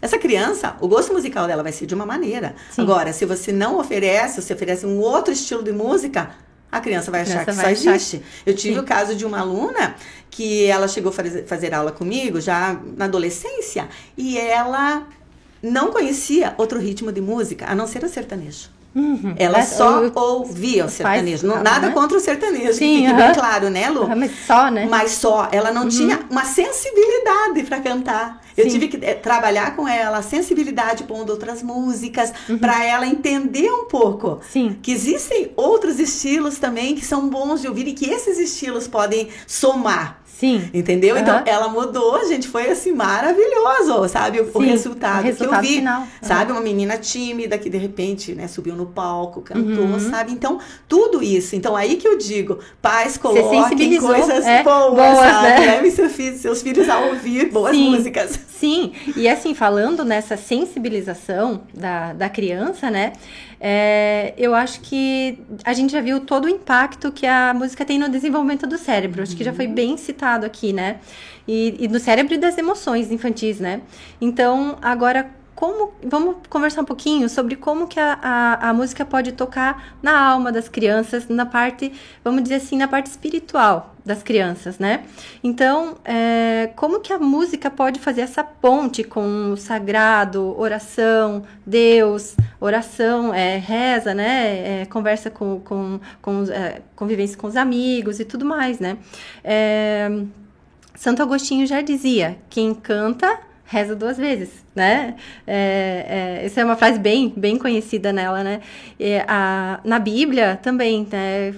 essa criança, o gosto musical dela vai ser de uma maneira. Sim. Agora, se você não oferece, você oferece um outro estilo de música, a criança vai achar que só existe. Eu tive o caso de uma aluna que ela chegou a fazer aula comigo já na adolescência e ela não conhecia outro ritmo de música, a não ser o sertanejo. Ela só ouvia o sertanejo. Nada contra o sertanejo, que fique bem claro, né, Lu? Mas só, né? Mas só. Ela não tinha uma sensibilidade para cantar. Eu tive que trabalhar com ela, a sensibilidade pondo outras músicas, para ela entender um pouco que existem outros estilos também que são bons de ouvir e que esses estilos podem somar. Sim. Entendeu? Então, ela mudou, gente, foi assim, maravilhoso, sabe? O resultado que eu vi, final. Sabe? Uma menina tímida que, de repente, né, subiu no palco, cantou, sabe? Então, tudo isso. Então, aí que eu digo, pais, coloquem coisas boas, sabe? Né? Levem seus filhos a ouvir boas músicas. Sim, e assim, falando nessa sensibilização da criança, né? Eu acho que a gente já viu todo o impacto que a música tem no desenvolvimento do cérebro. Acho que já foi bem citado aqui, né? E no cérebro e das emoções infantis, né? Então, agora, vamos conversar um pouquinho sobre como que a música pode tocar na alma das crianças, na parte, vamos dizer assim, na parte espiritual das crianças, né? Então, como que a música pode fazer essa ponte com o sagrado, oração, Deus, oração, reza, né? Conversa convivência com os amigos e tudo mais, né? Santo Agostinho já dizia, quem canta reza 2 vezes, né? Essa é uma frase bem conhecida nela, né? Na Bíblia também, né?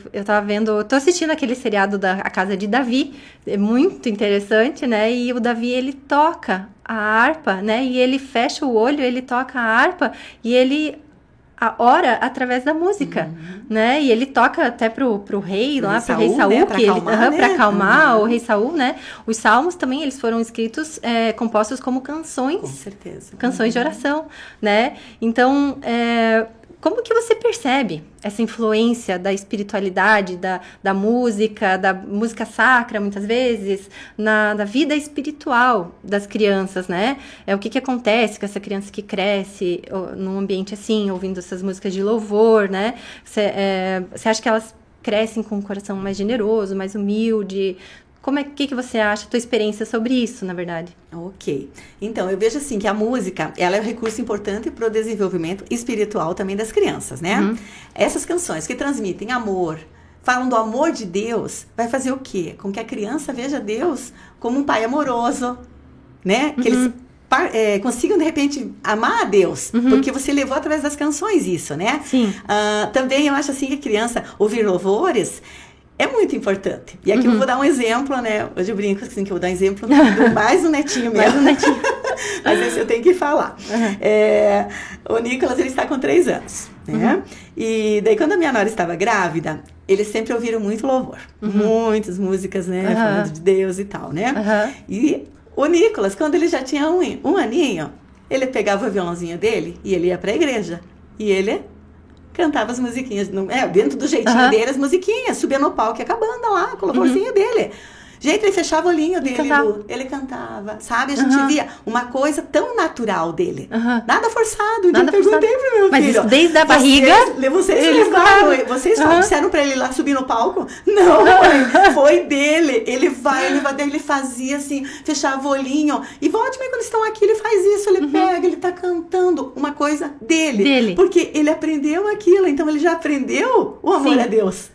Tô assistindo aquele seriado da A Casa de Davi, é muito interessante, né? E o Davi, ele toca a harpa, né? E ele fecha o olho, ele toca a harpa e ele ora através da música, né? E ele toca até pro rei lá, pro rei Saul, né? Pra acalmar o rei Saul, né? Os salmos também, eles foram escritos, compostos como canções. Com certeza. Canções de oração, né? Então, como que você percebe essa influência da espiritualidade, da música sacra, muitas vezes, da vida espiritual das crianças, né? O que acontece com essa criança que cresce num ambiente assim, ouvindo essas músicas de louvor, né? Você acha que elas crescem com um coração mais generoso, mais humilde? Que você acha, a tua experiência sobre isso, na verdade? Ok. Então, eu vejo assim que a música, ela é um recurso importante para o desenvolvimento espiritual também das crianças, né? Essas canções que transmitem amor, falam do amor de Deus, vai fazer o quê? Com que a criança veja Deus como um pai amoroso, né? Que eles consigam, de repente, amar a Deus, porque você levou através das canções isso, né? Sim. Também eu acho assim que a criança ouvir louvores é muito importante. E aqui eu vou dar um exemplo, né? Hoje eu brinco assim que eu vou dar um exemplo do mais um netinho mesmo. Mais um netinho. Mas esse eu tenho que falar. O Nicolas, ele está com 3 anos, né? E daí, quando a minha nora estava grávida, eles sempre ouviram muito louvor. Muitas músicas, né? Falando de Deus e tal, né? E o Nicolas, quando ele já tinha um aninho, ele pegava o violãozinho dele e ele ia para a igreja. E ele cantava as musiquinhas, dentro do jeitinho dele, as musiquinhas, subia no palco e a banda lá, com o louvorzinho dele. Gente, ele fechava o olhinho dele, ele cantava, sabe? A gente via uma coisa tão natural dele. Nada forçado. Então eu perguntei pro meu filho. Mas isso desde a barriga? Vocês disseram pra ele lá subir no palco? Não, mãe, foi dele. Ele fazia assim, fechava o olhinho. E volte quando estão aqui, ele faz isso, ele pega, ele tá cantando uma coisa dele. Porque ele aprendeu aquilo, então ele já aprendeu o amor a Deus.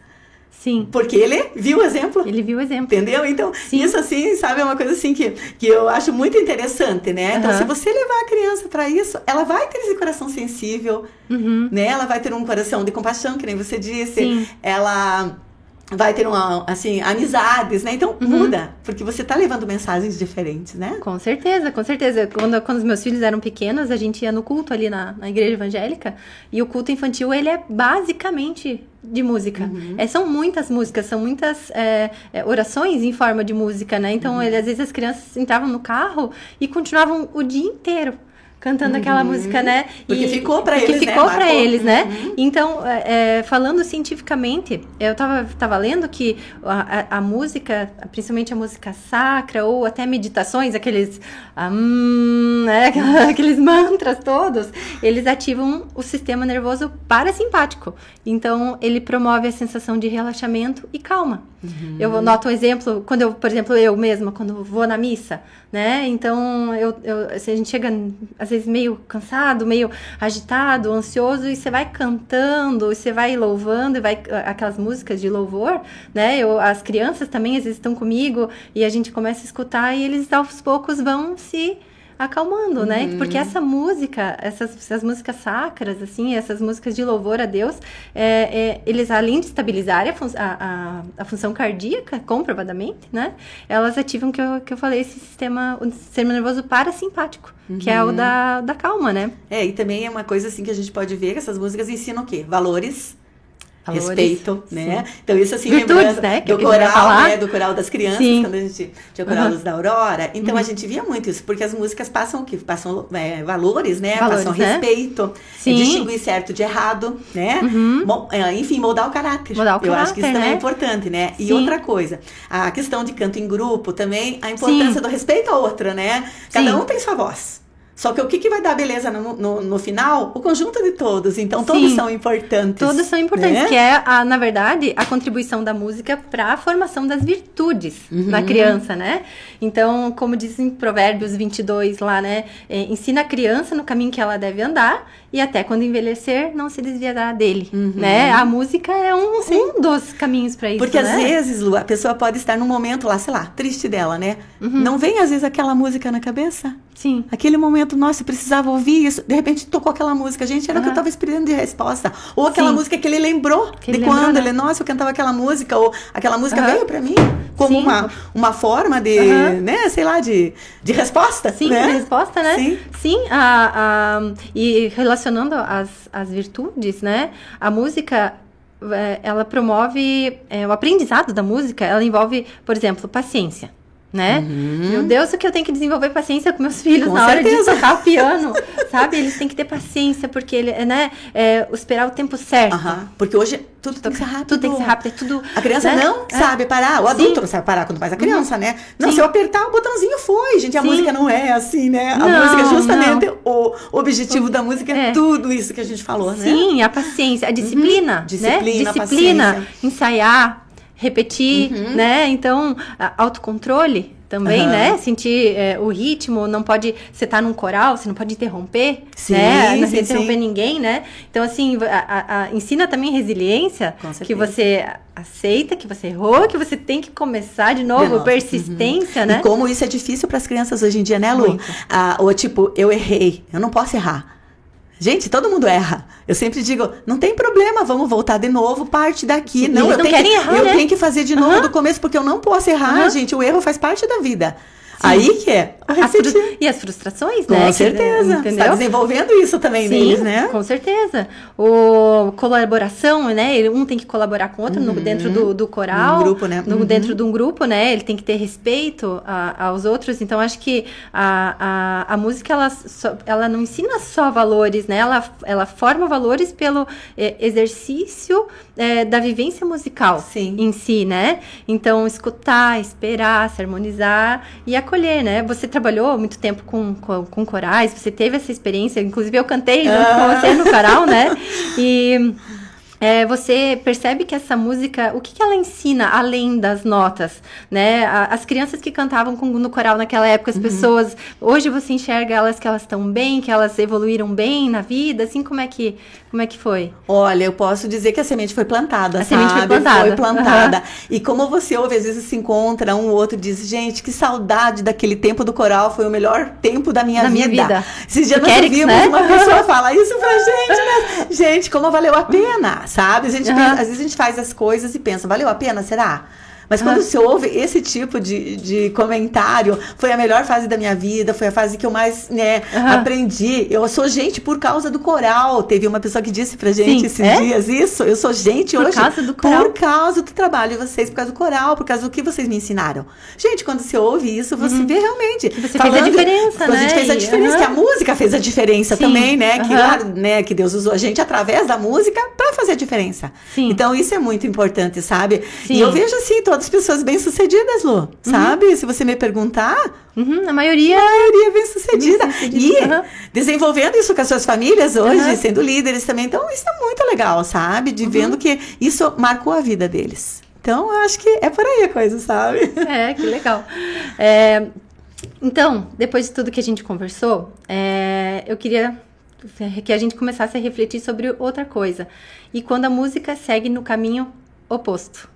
Sim. Porque ele viu o exemplo. Ele viu o exemplo. Entendeu? Então, isso assim, sabe, é uma coisa assim que eu acho muito interessante, né? Então, se você levar a criança para isso, ela vai ter esse coração sensível, né? Ela vai ter um coração de compaixão, que nem você disse. Sim. Ela vai ter amizades, né? Então, muda, porque você tá levando mensagens diferentes, né? Com certeza, com certeza. Quando os meus filhos eram pequenos, a gente ia no culto ali na igreja evangélica, e o culto infantil, ele é basicamente de música. São muitas músicas, são muitas orações em forma de música, né? Então, às vezes as crianças entravam no carro e continuavam o dia inteiro cantando aquela música, né? Porque ficou pra eles, né? Ficou pra eles, né? Então, falando cientificamente, eu tava lendo que a música, principalmente a música sacra, ou até meditações, aqueles aqueles mantras todos, eles ativam o sistema nervoso parasimpático. Então, ele promove a sensação de relaxamento e calma. Eu noto um exemplo, por exemplo, eu mesma, quando vou na missa, né? Então, assim, a gente chega, às vezes, meio cansado, meio agitado, ansioso, e você vai cantando, você vai louvando, e vai aquelas músicas de louvor, né? As crianças também, às vezes, estão comigo, e a gente começa a escutar, e eles, aos poucos, vão se acalmando, né? Porque essa música, essas músicas sacras, assim, essas músicas de louvor a Deus, eles, além de estabilizarem a função cardíaca, comprovadamente, né? Elas ativam, que eu falei, o sistema nervoso parasimpático, que é o da calma, né? E também é uma coisa, assim, que a gente pode ver que essas músicas ensinam o quê? Valores Valores, respeito, né? Então isso assim, virtudes, lembrando né? do coral, né? Do coral das crianças, sim. quando a gente tinha o coral Luz da Aurora. Então a gente via muito isso, porque as músicas passam o quê? Passam valores, né? Passam respeito, distinguir certo de errado, né? Enfim, moldar o caráter. Eu acho que isso também é importante, né? E outra coisa, a questão de canto em grupo também, a importância do respeito à outra, né? Cada um tem sua voz. Só que o que vai dar beleza no final? O conjunto de todos. Então, todos são importantes. Todos são importantes, que é, na verdade, a contribuição da música para a formação das virtudes na criança, né? Então, como diz em Provérbios 22 lá, né? Ensina a criança no caminho que ela deve andar e até quando envelhecer não se desviará dele, né? A música é um dos caminhos para isso, porque às vezes, Lu, a pessoa pode estar num momento lá, sei lá, triste dela, né? Não vem às vezes aquela música na cabeça? Sim. Aquele momento, nossa, eu precisava ouvir isso. De repente tocou aquela música. Gente, era o que eu estava esperando de resposta. Ou aquela música que ele lembrou quando ele, nossa, eu cantava aquela música. Ou aquela música veio para mim como uma forma de, né, sei lá, de resposta. Sim, né? De resposta, né? Sim. E relacionando as virtudes, né? A música, ela promove o aprendizado da música. Ela envolve, por exemplo, paciência. Né? Meu Deus, o que eu tenho que desenvolver paciência com meus filhos na hora de tocar o piano, sabe? Eles têm que ter paciência, porque esperar o tempo certo. Porque hoje tudo tem que ser rápido. Tudo tem que ser rápido, é tudo... A criança não sabe parar, o adulto não sabe parar quando faz a criança, né? Não, se eu apertar o botãozinho foi, gente, a música não é assim, né? A música, justamente, o objetivo da música é tudo isso que a gente falou, né? Sim, a paciência, a disciplina, Disciplina, ensaiar, repetir, né? Então, autocontrole também, né? Sentir o ritmo, não pode... Você tá num coral, você não pode interromper, né? Não interromper ninguém, né? Então, assim, ensina também resiliência, que você aceita, que você errou, que você tem que começar de novo, persistência, né? E como isso é difícil para as crianças hoje em dia, né, Lu? Ou tipo, eu errei, eu não posso errar. Gente, todo mundo erra. Eu sempre digo, não tem problema, vamos voltar de novo, parte daqui. Sim, eu tenho que fazer de novo do começo, porque eu não posso errar, gente. O erro faz parte da vida. Sim. Aí que é. E as frustrações, né? Com certeza. Entendeu? Está desenvolvendo isso também neles, né? Com certeza. Colaboração, né? Um tem que colaborar com o outro dentro do coral. Um grupo, né? Dentro de um grupo, né? Ele tem que ter respeito aos outros. Então, acho que a música, ela não ensina só valores, né? Ela forma valores pelo exercício da vivência musical em si, né? Então, escutar, esperar, se harmonizar e acolher, né? Você trabalhou muito tempo com corais, você teve essa experiência, inclusive eu cantei junto com você no coral, né? E você percebe que essa música, o que ela ensina além das notas, né? As crianças que cantavam no coral naquela época, as pessoas, hoje você enxerga elas que elas estão bem, que elas evoluíram bem na vida, assim, como é que foi? Olha, eu posso dizer que a semente foi plantada, semente foi plantada. Foi plantada. E como você ouve, às vezes se encontra um ou outro e diz, gente, que saudade daquele tempo do coral, foi o melhor tempo da minha vida. Esses dias nós ouvimos uma pessoa falar isso pra gente, né? Gente, como valeu a pena, sabe? Às vezes a gente faz as coisas e pensa, valeu a pena, será? Mas quando você ouve esse tipo de comentário, foi a melhor fase da minha vida, foi a fase que eu mais, né, aprendi. Eu sou gente por causa do coral. Teve uma pessoa que disse pra gente esses dias isso. Eu sou gente hoje por causa do coral. Por causa do trabalho de vocês, por causa do coral, por causa do que vocês me ensinaram. Gente, quando você ouve isso, você vê realmente. Que você fez a diferença, né? A gente fez a diferença, que a música fez a diferença também, né? Que Deus usou a gente através da música pra fazer a diferença. Então, isso é muito importante, sabe? E eu vejo assim, todas as pessoas bem-sucedidas, Lu, sabe? Se você me perguntar, a maioria bem-sucedida. E desenvolvendo isso com as suas famílias hoje, sendo líderes também. Então, isso é muito legal, sabe? De vendo que isso marcou a vida deles. Então, eu acho que é por aí a coisa, sabe? Que legal. Então, depois de tudo que a gente conversou, eu queria que a gente começasse a refletir sobre outra coisa. E quando a música segue no caminho oposto,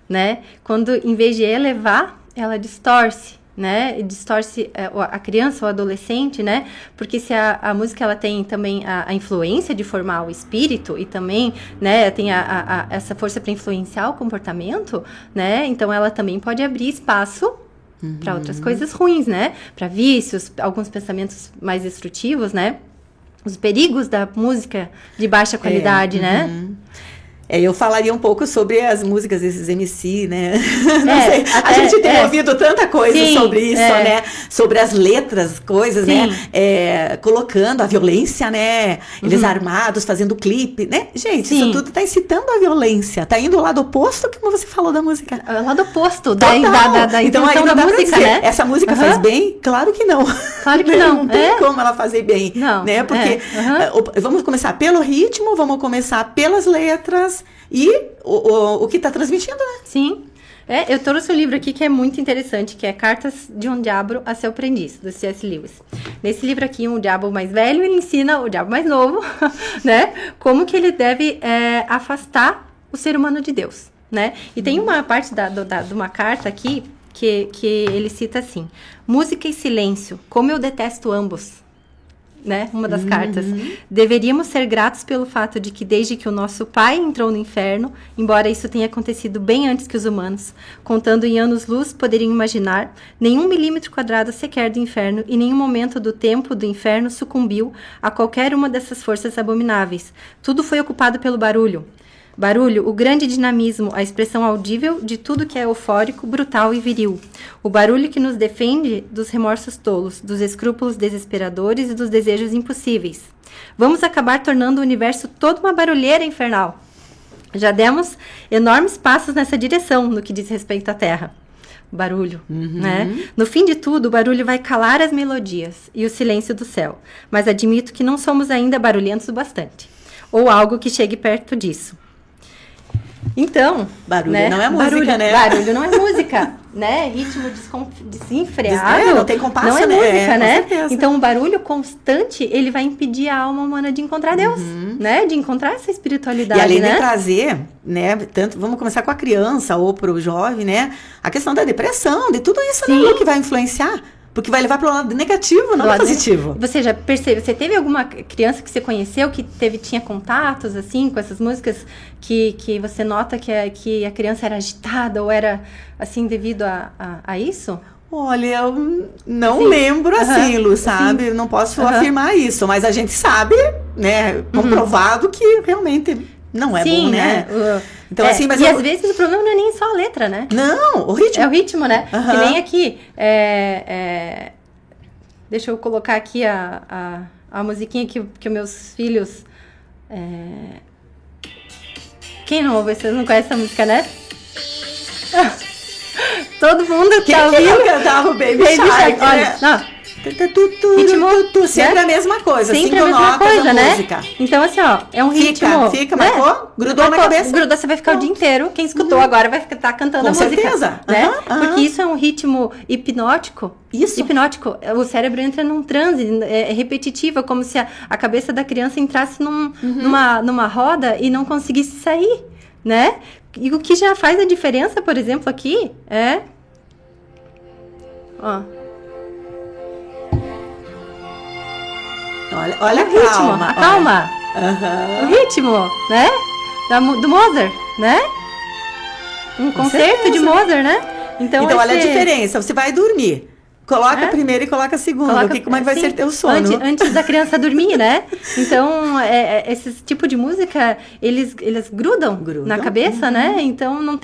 né? Quando, em vez de elevar, ela distorce, né? Distorce a criança ou adolescente, né? Porque se a música, ela tem também a influência de formar o espírito e também, né, tem essa força para influenciar o comportamento, né? Então, ela também pode abrir espaço para outras coisas ruins, né? Para vícios, alguns pensamentos mais destrutivos, né? Os perigos da música de baixa qualidade, né? Eu falaria um pouco sobre as músicas desses MC, né? Não sei, a gente tem ouvido tanta coisa sobre isso, né? Sobre as letras, coisas, né? Colocando a violência, né? Eles armados, fazendo clipe, né? Gente, isso tudo tá incitando a violência. Tá indo ao lado oposto, como você falou da música. O lado oposto da então, aí da música, né? Essa música faz bem? Claro que não. Claro que não. Não tem como ela fazer bem. Não. Né? Porque vamos começar pelo ritmo, vamos começar pelas letras e o que está transmitindo, né? Sim. Eu trouxe um livro aqui que é muito interessante, que é Cartas de um Diabo a Seu Aprendiz, do C.S. Lewis. Nesse livro aqui, um diabo mais velho, ele ensina o diabo mais novo, né? Como que ele deve afastar o ser humano de Deus, né? E tem uma parte de uma carta aqui que ele cita assim: música e silêncio, como eu detesto ambos. Né? Uma das cartas. Deveríamos ser gratos pelo fato de que desde que o nosso pai entrou no inferno, embora isso tenha acontecido bem antes que os humanos, contando em anos-luz, poderiam imaginar, nenhum milímetro quadrado sequer do inferno e nenhum momento do tempo do inferno sucumbiu a qualquer uma dessas forças abomináveis. Tudo foi ocupado pelo barulho. Barulho, o grande dinamismo, a expressão audível de tudo que é eufórico, brutal e viril. O barulho que nos defende dos remorsos tolos, dos escrúpulos desesperadores e dos desejos impossíveis. Vamos acabar tornando o universo todo uma barulheira infernal. Já demos enormes passos nessa direção no que diz respeito à Terra. Barulho, né? No fim de tudo, o barulho vai calar as melodias e o silêncio do céu. Mas admito que não somos ainda barulhentos o bastante. Ou algo que chegue perto disso. Então, barulho, né? Não é música, né? Barulho não é música, né? Ritmo desenfreado. Não tem compasso, não é música, né? Com certeza. Então, o barulho constante, ele vai impedir a alma humana de encontrar Deus, né? De encontrar essa espiritualidade, e além de trazer, né? Tanto, vamos começar com a criança ou pro jovem, né? A questão da depressão, de tudo isso, né? Que vai influenciar. Porque vai levar para o lado negativo, não positivo. Você já percebe? Você teve alguma criança que você conheceu que tinha contatos assim com essas músicas que você nota que a criança era agitada ou era assim devido a isso? Olha, eu não lembro assim, Lu, sabe? Não posso afirmar isso, mas a gente sabe, né? Comprovado que realmente não é bom, né? Então, assim, mas às vezes o problema não é nem só a letra, né? Não, o ritmo. É o ritmo, né? Que nem aqui. Deixa eu colocar aqui a musiquinha que meus filhos... Quem não ouve? Vocês não conhecem essa música, né? Todo mundo tá ouvindo. Quem cantava o Baby Shark, olha, né? não. Ritmo, sempre a mesma coisa, sempre 5 a mesma notas coisa, da né? música. Então, assim, ó, é um ritmo. Fica, marcou? Grudou na cabeça? Grudou, você vai ficar o dia inteiro. Quem escutou agora vai estar cantando a música. Com certeza. Né? Porque isso é um ritmo hipnótico. Isso. Hipnótico. O cérebro entra num transe, é repetitivo, como se a cabeça da criança entrasse numa roda e não conseguisse sair, né? E o que já faz a diferença, por exemplo, aqui é... Ó... Olha o ritmo, a calma. O ritmo, né? Do Mozart, né? Um concerto de Mozart, né? Então olha a diferença. Você vai dormir. Coloca a primeira e coloca a segunda. Como é que vai ser teu sono? Antes da criança dormir, né? Então, esse tipo de música, eles grudam na cabeça, né? Então,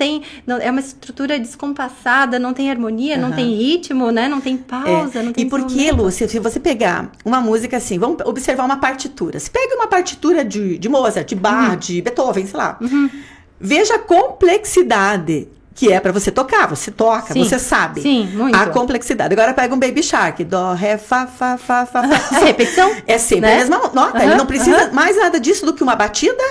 é uma estrutura descompassada, não tem harmonia, não tem ritmo, né? Não tem pausa, não tem... E por que, Lúcia, se você pegar uma música assim, vamos observar uma partitura. Se pega uma partitura de Mozart, de Bach, de Beethoven, sei lá. Veja a complexidade que é pra você tocar, você toca, você sabe. Sim, muito. A complexidade. Agora pega um Baby Shark, dó, ré, fá, fá, fá, fá. É repetição? É sempre a mesma nota. Ele não precisa mais nada disso do que uma batida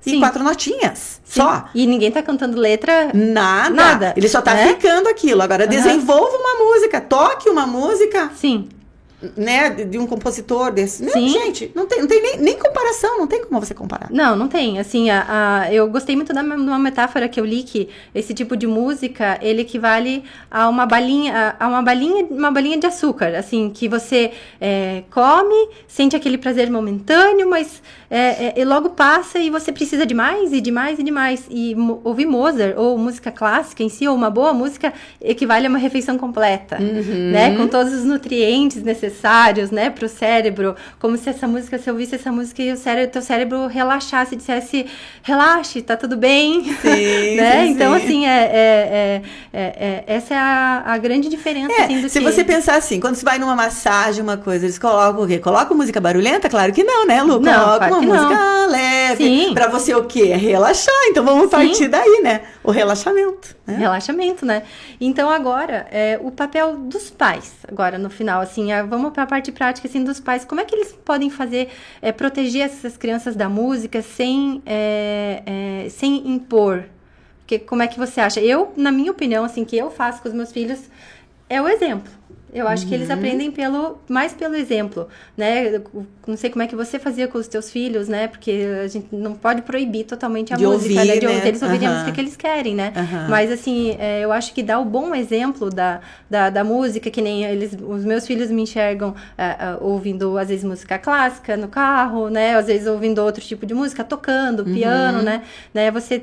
e 4 notinhas. Só. E ninguém tá cantando letra. Nada. Ele só tá ficando aquilo. Agora desenvolva uma música, toque uma música. Sim. Né, de um compositor desse. Não, gente, não tem nem comparação, não tem como você comparar. Não tem. Assim, eu gostei muito de uma metáfora que eu li, que esse tipo de música, ele equivale a uma balinha de açúcar, assim, que você come, sente aquele prazer momentâneo, mas e logo passa e você precisa de mais, e de mais, e de mais. E ouvir Mozart, ou música clássica em si, ou uma boa música, equivale a uma refeição completa, né, com todos os nutrientes necessários necessários, né, pro cérebro, como se essa música, se eu ouvisse essa música e teu cérebro relaxasse, dissesse, relaxe, tá tudo bem, sim, né? Sim, então, sim. assim, essa é a grande diferença, assim, do se que... você pensar assim, quando você vai numa massagem, uma coisa, eles colocam o quê? Colocam música barulhenta? Claro que não, né, Lu? Não, Coloca claro uma que música não. leve. Sim. Pra você o quê? Relaxar. Então vamos partir daí, né? O relaxamento. Né? Relaxamento, né? Então, agora, o papel dos pais, agora no final, assim, vamos para a parte prática, assim, dos pais. Como é que eles podem fazer, proteger essas crianças da música sem impor? Porque, como é que você acha? Eu, na minha opinião, assim, que eu faço com os meus filhos, é o exemplo. Eu acho que eles aprendem mais pelo exemplo, né? Eu não sei como é que você fazia com os teus filhos, né? Porque a gente não pode proibir totalmente a música, ouvir, né? né? Eles ouvirem a música que eles querem, né? Mas, assim, eu acho que dá o bom exemplo da música, que nem os meus filhos me enxergam ouvindo, às vezes, música clássica no carro, né? Às vezes, ouvindo outro tipo de música, tocando, piano, né? Você...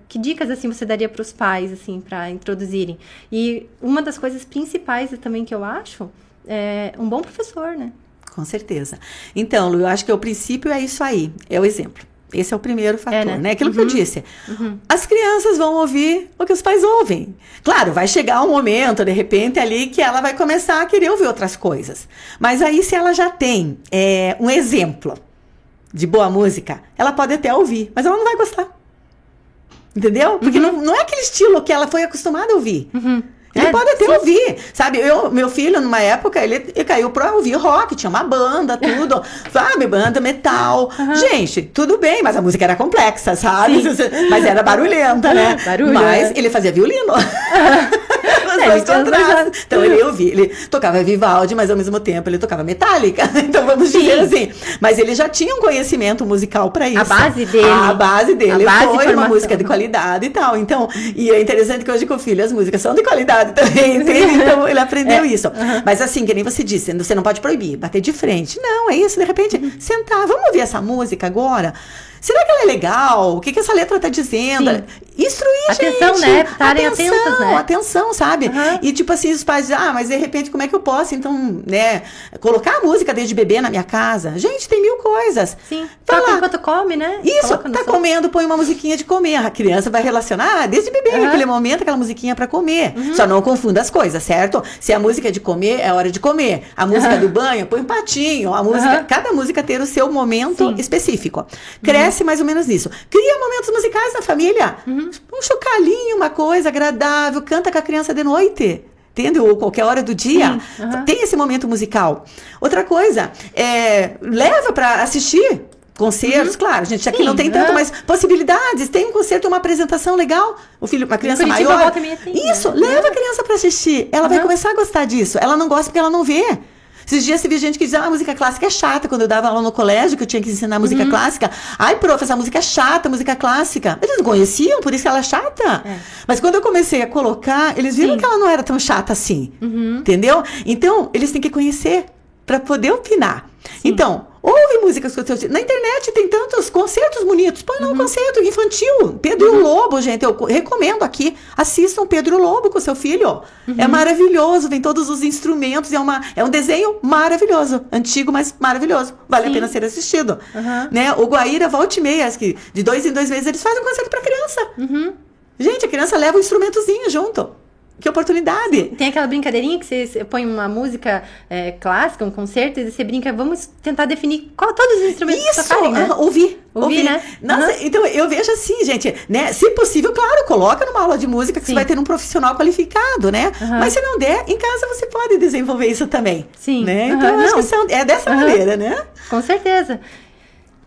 que dicas, assim, você daria para os pais, assim, para introduzirem? E uma das coisas principais também que eu acho é um bom professor, né? Com certeza. Então, Lu, eu acho que o princípio é isso aí, é o exemplo. Esse é o primeiro fator, né? Aquilo que eu disse. As crianças vão ouvir o que os pais ouvem. Claro, vai chegar um momento, de repente, ali, que ela vai começar a querer ouvir outras coisas. Mas aí, se ela já tem um exemplo de boa música, ela pode até ouvir, mas ela não vai gostar. Entendeu? Porque não é aquele estilo que ela foi acostumada a ouvir. Ele pode até ouvir, sabe? Meu filho, numa época, ele caiu pra ouvir rock, tinha uma banda, tudo, sabe? Banda, metal. Gente, tudo bem, mas a música era complexa, sabe? Mas era barulhenta, né? Barulho, mas ele fazia violino. Então ele tocava Vivaldi, mas ao mesmo tempo ele tocava Metallica. Então vamos dizer assim. Mas ele já tinha um conhecimento musical para isso. A base dele. A base dele foi uma música de formação. qualidade e tal. Então, e é interessante que hoje com o filho as músicas são de qualidade também, entende? Então ele aprendeu isso. Mas assim, que nem você disse, você não pode proibir, bater de frente. Não, é isso, de repente, sentar, vamos ouvir essa música agora? Será que ela é legal? O que essa letra tá dizendo? Sim. Instruir, atenção, gente. né? Estarem atentos, né? Atenção, sabe? E tipo assim, os pais dizem, mas de repente, como é que eu posso, então, né, colocar a música desde bebê na minha casa? Gente, tem 1000 coisas. Sim. Vai Toca lá. enquanto come, né? Isso, tá comendo, põe uma musiquinha de comer. A criança vai relacionar desde bebê, naquele momento, aquela musiquinha pra comer. Só não confunda as coisas, certo? Se a música é de comer, é hora de comer. A música do banho, põe um patinho. A música, cada música ter o seu momento específico. Cresce mais ou menos nisso. Cria momentos musicais na família. Um chocalhinho, uma coisa agradável. Canta com a criança de noite. Entende? Ou qualquer hora do dia. Tem esse momento musical. Outra coisa, leva para assistir concertos, claro, gente, aqui não tem tanto, mas possibilidades, tem um concerto, uma apresentação legal, uma criança maior, isso, leva a criança para assistir, ela vai começar a gostar disso, ela não gosta porque ela não vê. Esses dias se viu gente que dizia, a música clássica é chata, quando eu dava aula no colégio, que eu tinha que ensinar música clássica, ai, prof, essa música é chata, música clássica, eles não conheciam, por isso que ela é chata, mas quando eu comecei a colocar, eles viram que ela não era tão chata assim, entendeu? Então, eles têm que conhecer para poder opinar. Então, ouve músicas com o seu... Na internet tem tantos concertos bonitos. Põe lá um concerto infantil. Pedro e o Lobo, gente. Eu recomendo aqui. Assistam Pedro e o Lobo com o seu filho. É maravilhoso. Tem todos os instrumentos. É um desenho maravilhoso. Antigo, mas maravilhoso. Vale a pena ser assistido. Né? O Guaíra, volta e meia, acho que de 2 em 2 meses, eles fazem um concerto para criança. Gente, a criança leva um instrumentozinho junto. Que oportunidade! Tem aquela brincadeirinha que você põe uma música clássica, um concerto, e você brinca, vamos tentar definir todos os instrumentos que tocarem, né? Ouvir, né? Nossa, então eu vejo assim, gente, né? Se possível, claro, coloca numa aula de música que você vai ter um profissional qualificado, né? Mas se não der, em casa você pode desenvolver isso também. Sim. Né? Então, acho que é dessa maneira, né? Com certeza.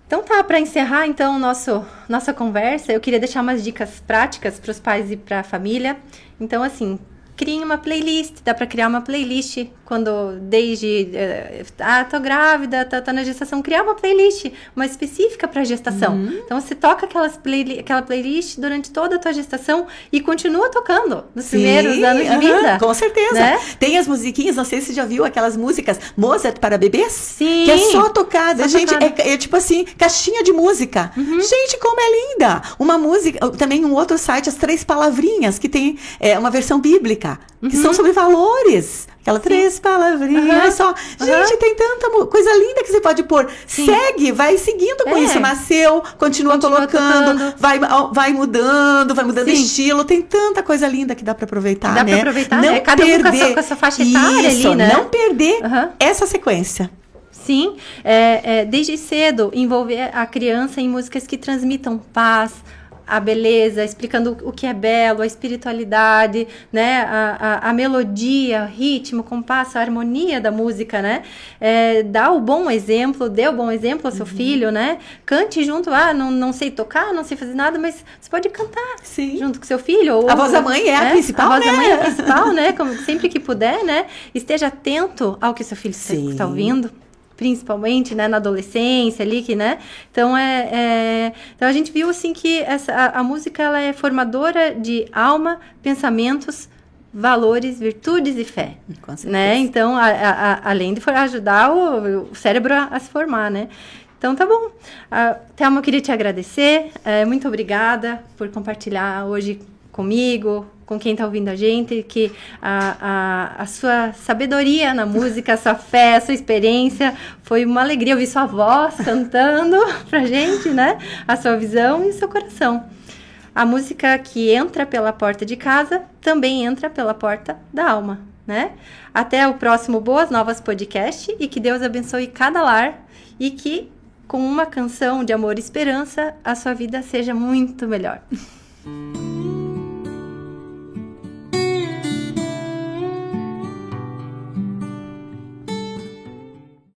Então tá, para encerrar então nossa conversa, eu queria deixar umas dicas práticas para os pais e para a família. Então assim, criem uma playlist, dá para criar uma playlist quando tô grávida, tá na gestação, criar uma playlist, uma específica para gestação. Então você toca aquela playlist durante toda a tua gestação e continua tocando nos primeiros anos de vida. Com certeza. Né? Tem as musiquinhas, não sei se você já viu aquelas músicas Mozart para bebês? Sim. Que é só tocada. Gente, é tipo assim, caixinha de música. Gente, como é linda! Uma música, também um outro site, As 3 Palavrinhas, que tem uma versão bíblica, que são sobre valores. Aquela 3 palavrinhas só. Gente, tem tanta coisa linda que você pode pôr. Sim. Segue, vai seguindo com isso. Maceu, continua colocando, vai mudando estilo. Tem tanta coisa linda que dá pra aproveitar, Dá pra aproveitar, não cada perder, um com a sua faixa etária ali, né? Não perder essa sequência. Sim, desde cedo envolver a criança em músicas que transmitam paz, a beleza, explicando o que é belo, a espiritualidade, né, a melodia, o ritmo, o compasso, a harmonia da música, né, dá o bom exemplo, dê o bom exemplo ao seu filho, né, cante junto, não sei tocar, não sei fazer nada, mas você pode cantar junto com seu filho. Ou, a voz da mãe é a principal, a voz da mãe é a principal, né, como, sempre que puder, né, esteja atento ao que seu filho está ouvindo. Principalmente, né, na adolescência ali, que, né, então então a gente viu, assim, que a música, ela é formadora de alma, pensamentos, valores, virtudes e fé, né, então, além de ajudar o cérebro a se formar, né. Então, tá bom. Thelma, eu queria te agradecer, muito obrigada por compartilhar hoje comigo, com quem está ouvindo a gente, que a sua sabedoria na música, a sua fé, a sua experiência, foi uma alegria ouvir sua voz cantando pra gente, né? A sua visão e o seu coração. A música que entra pela porta de casa, também entra pela porta da alma, né? Até o próximo Boas Novas Podcast, e que Deus abençoe cada lar, e que, com uma canção de amor e esperança, a sua vida seja muito melhor.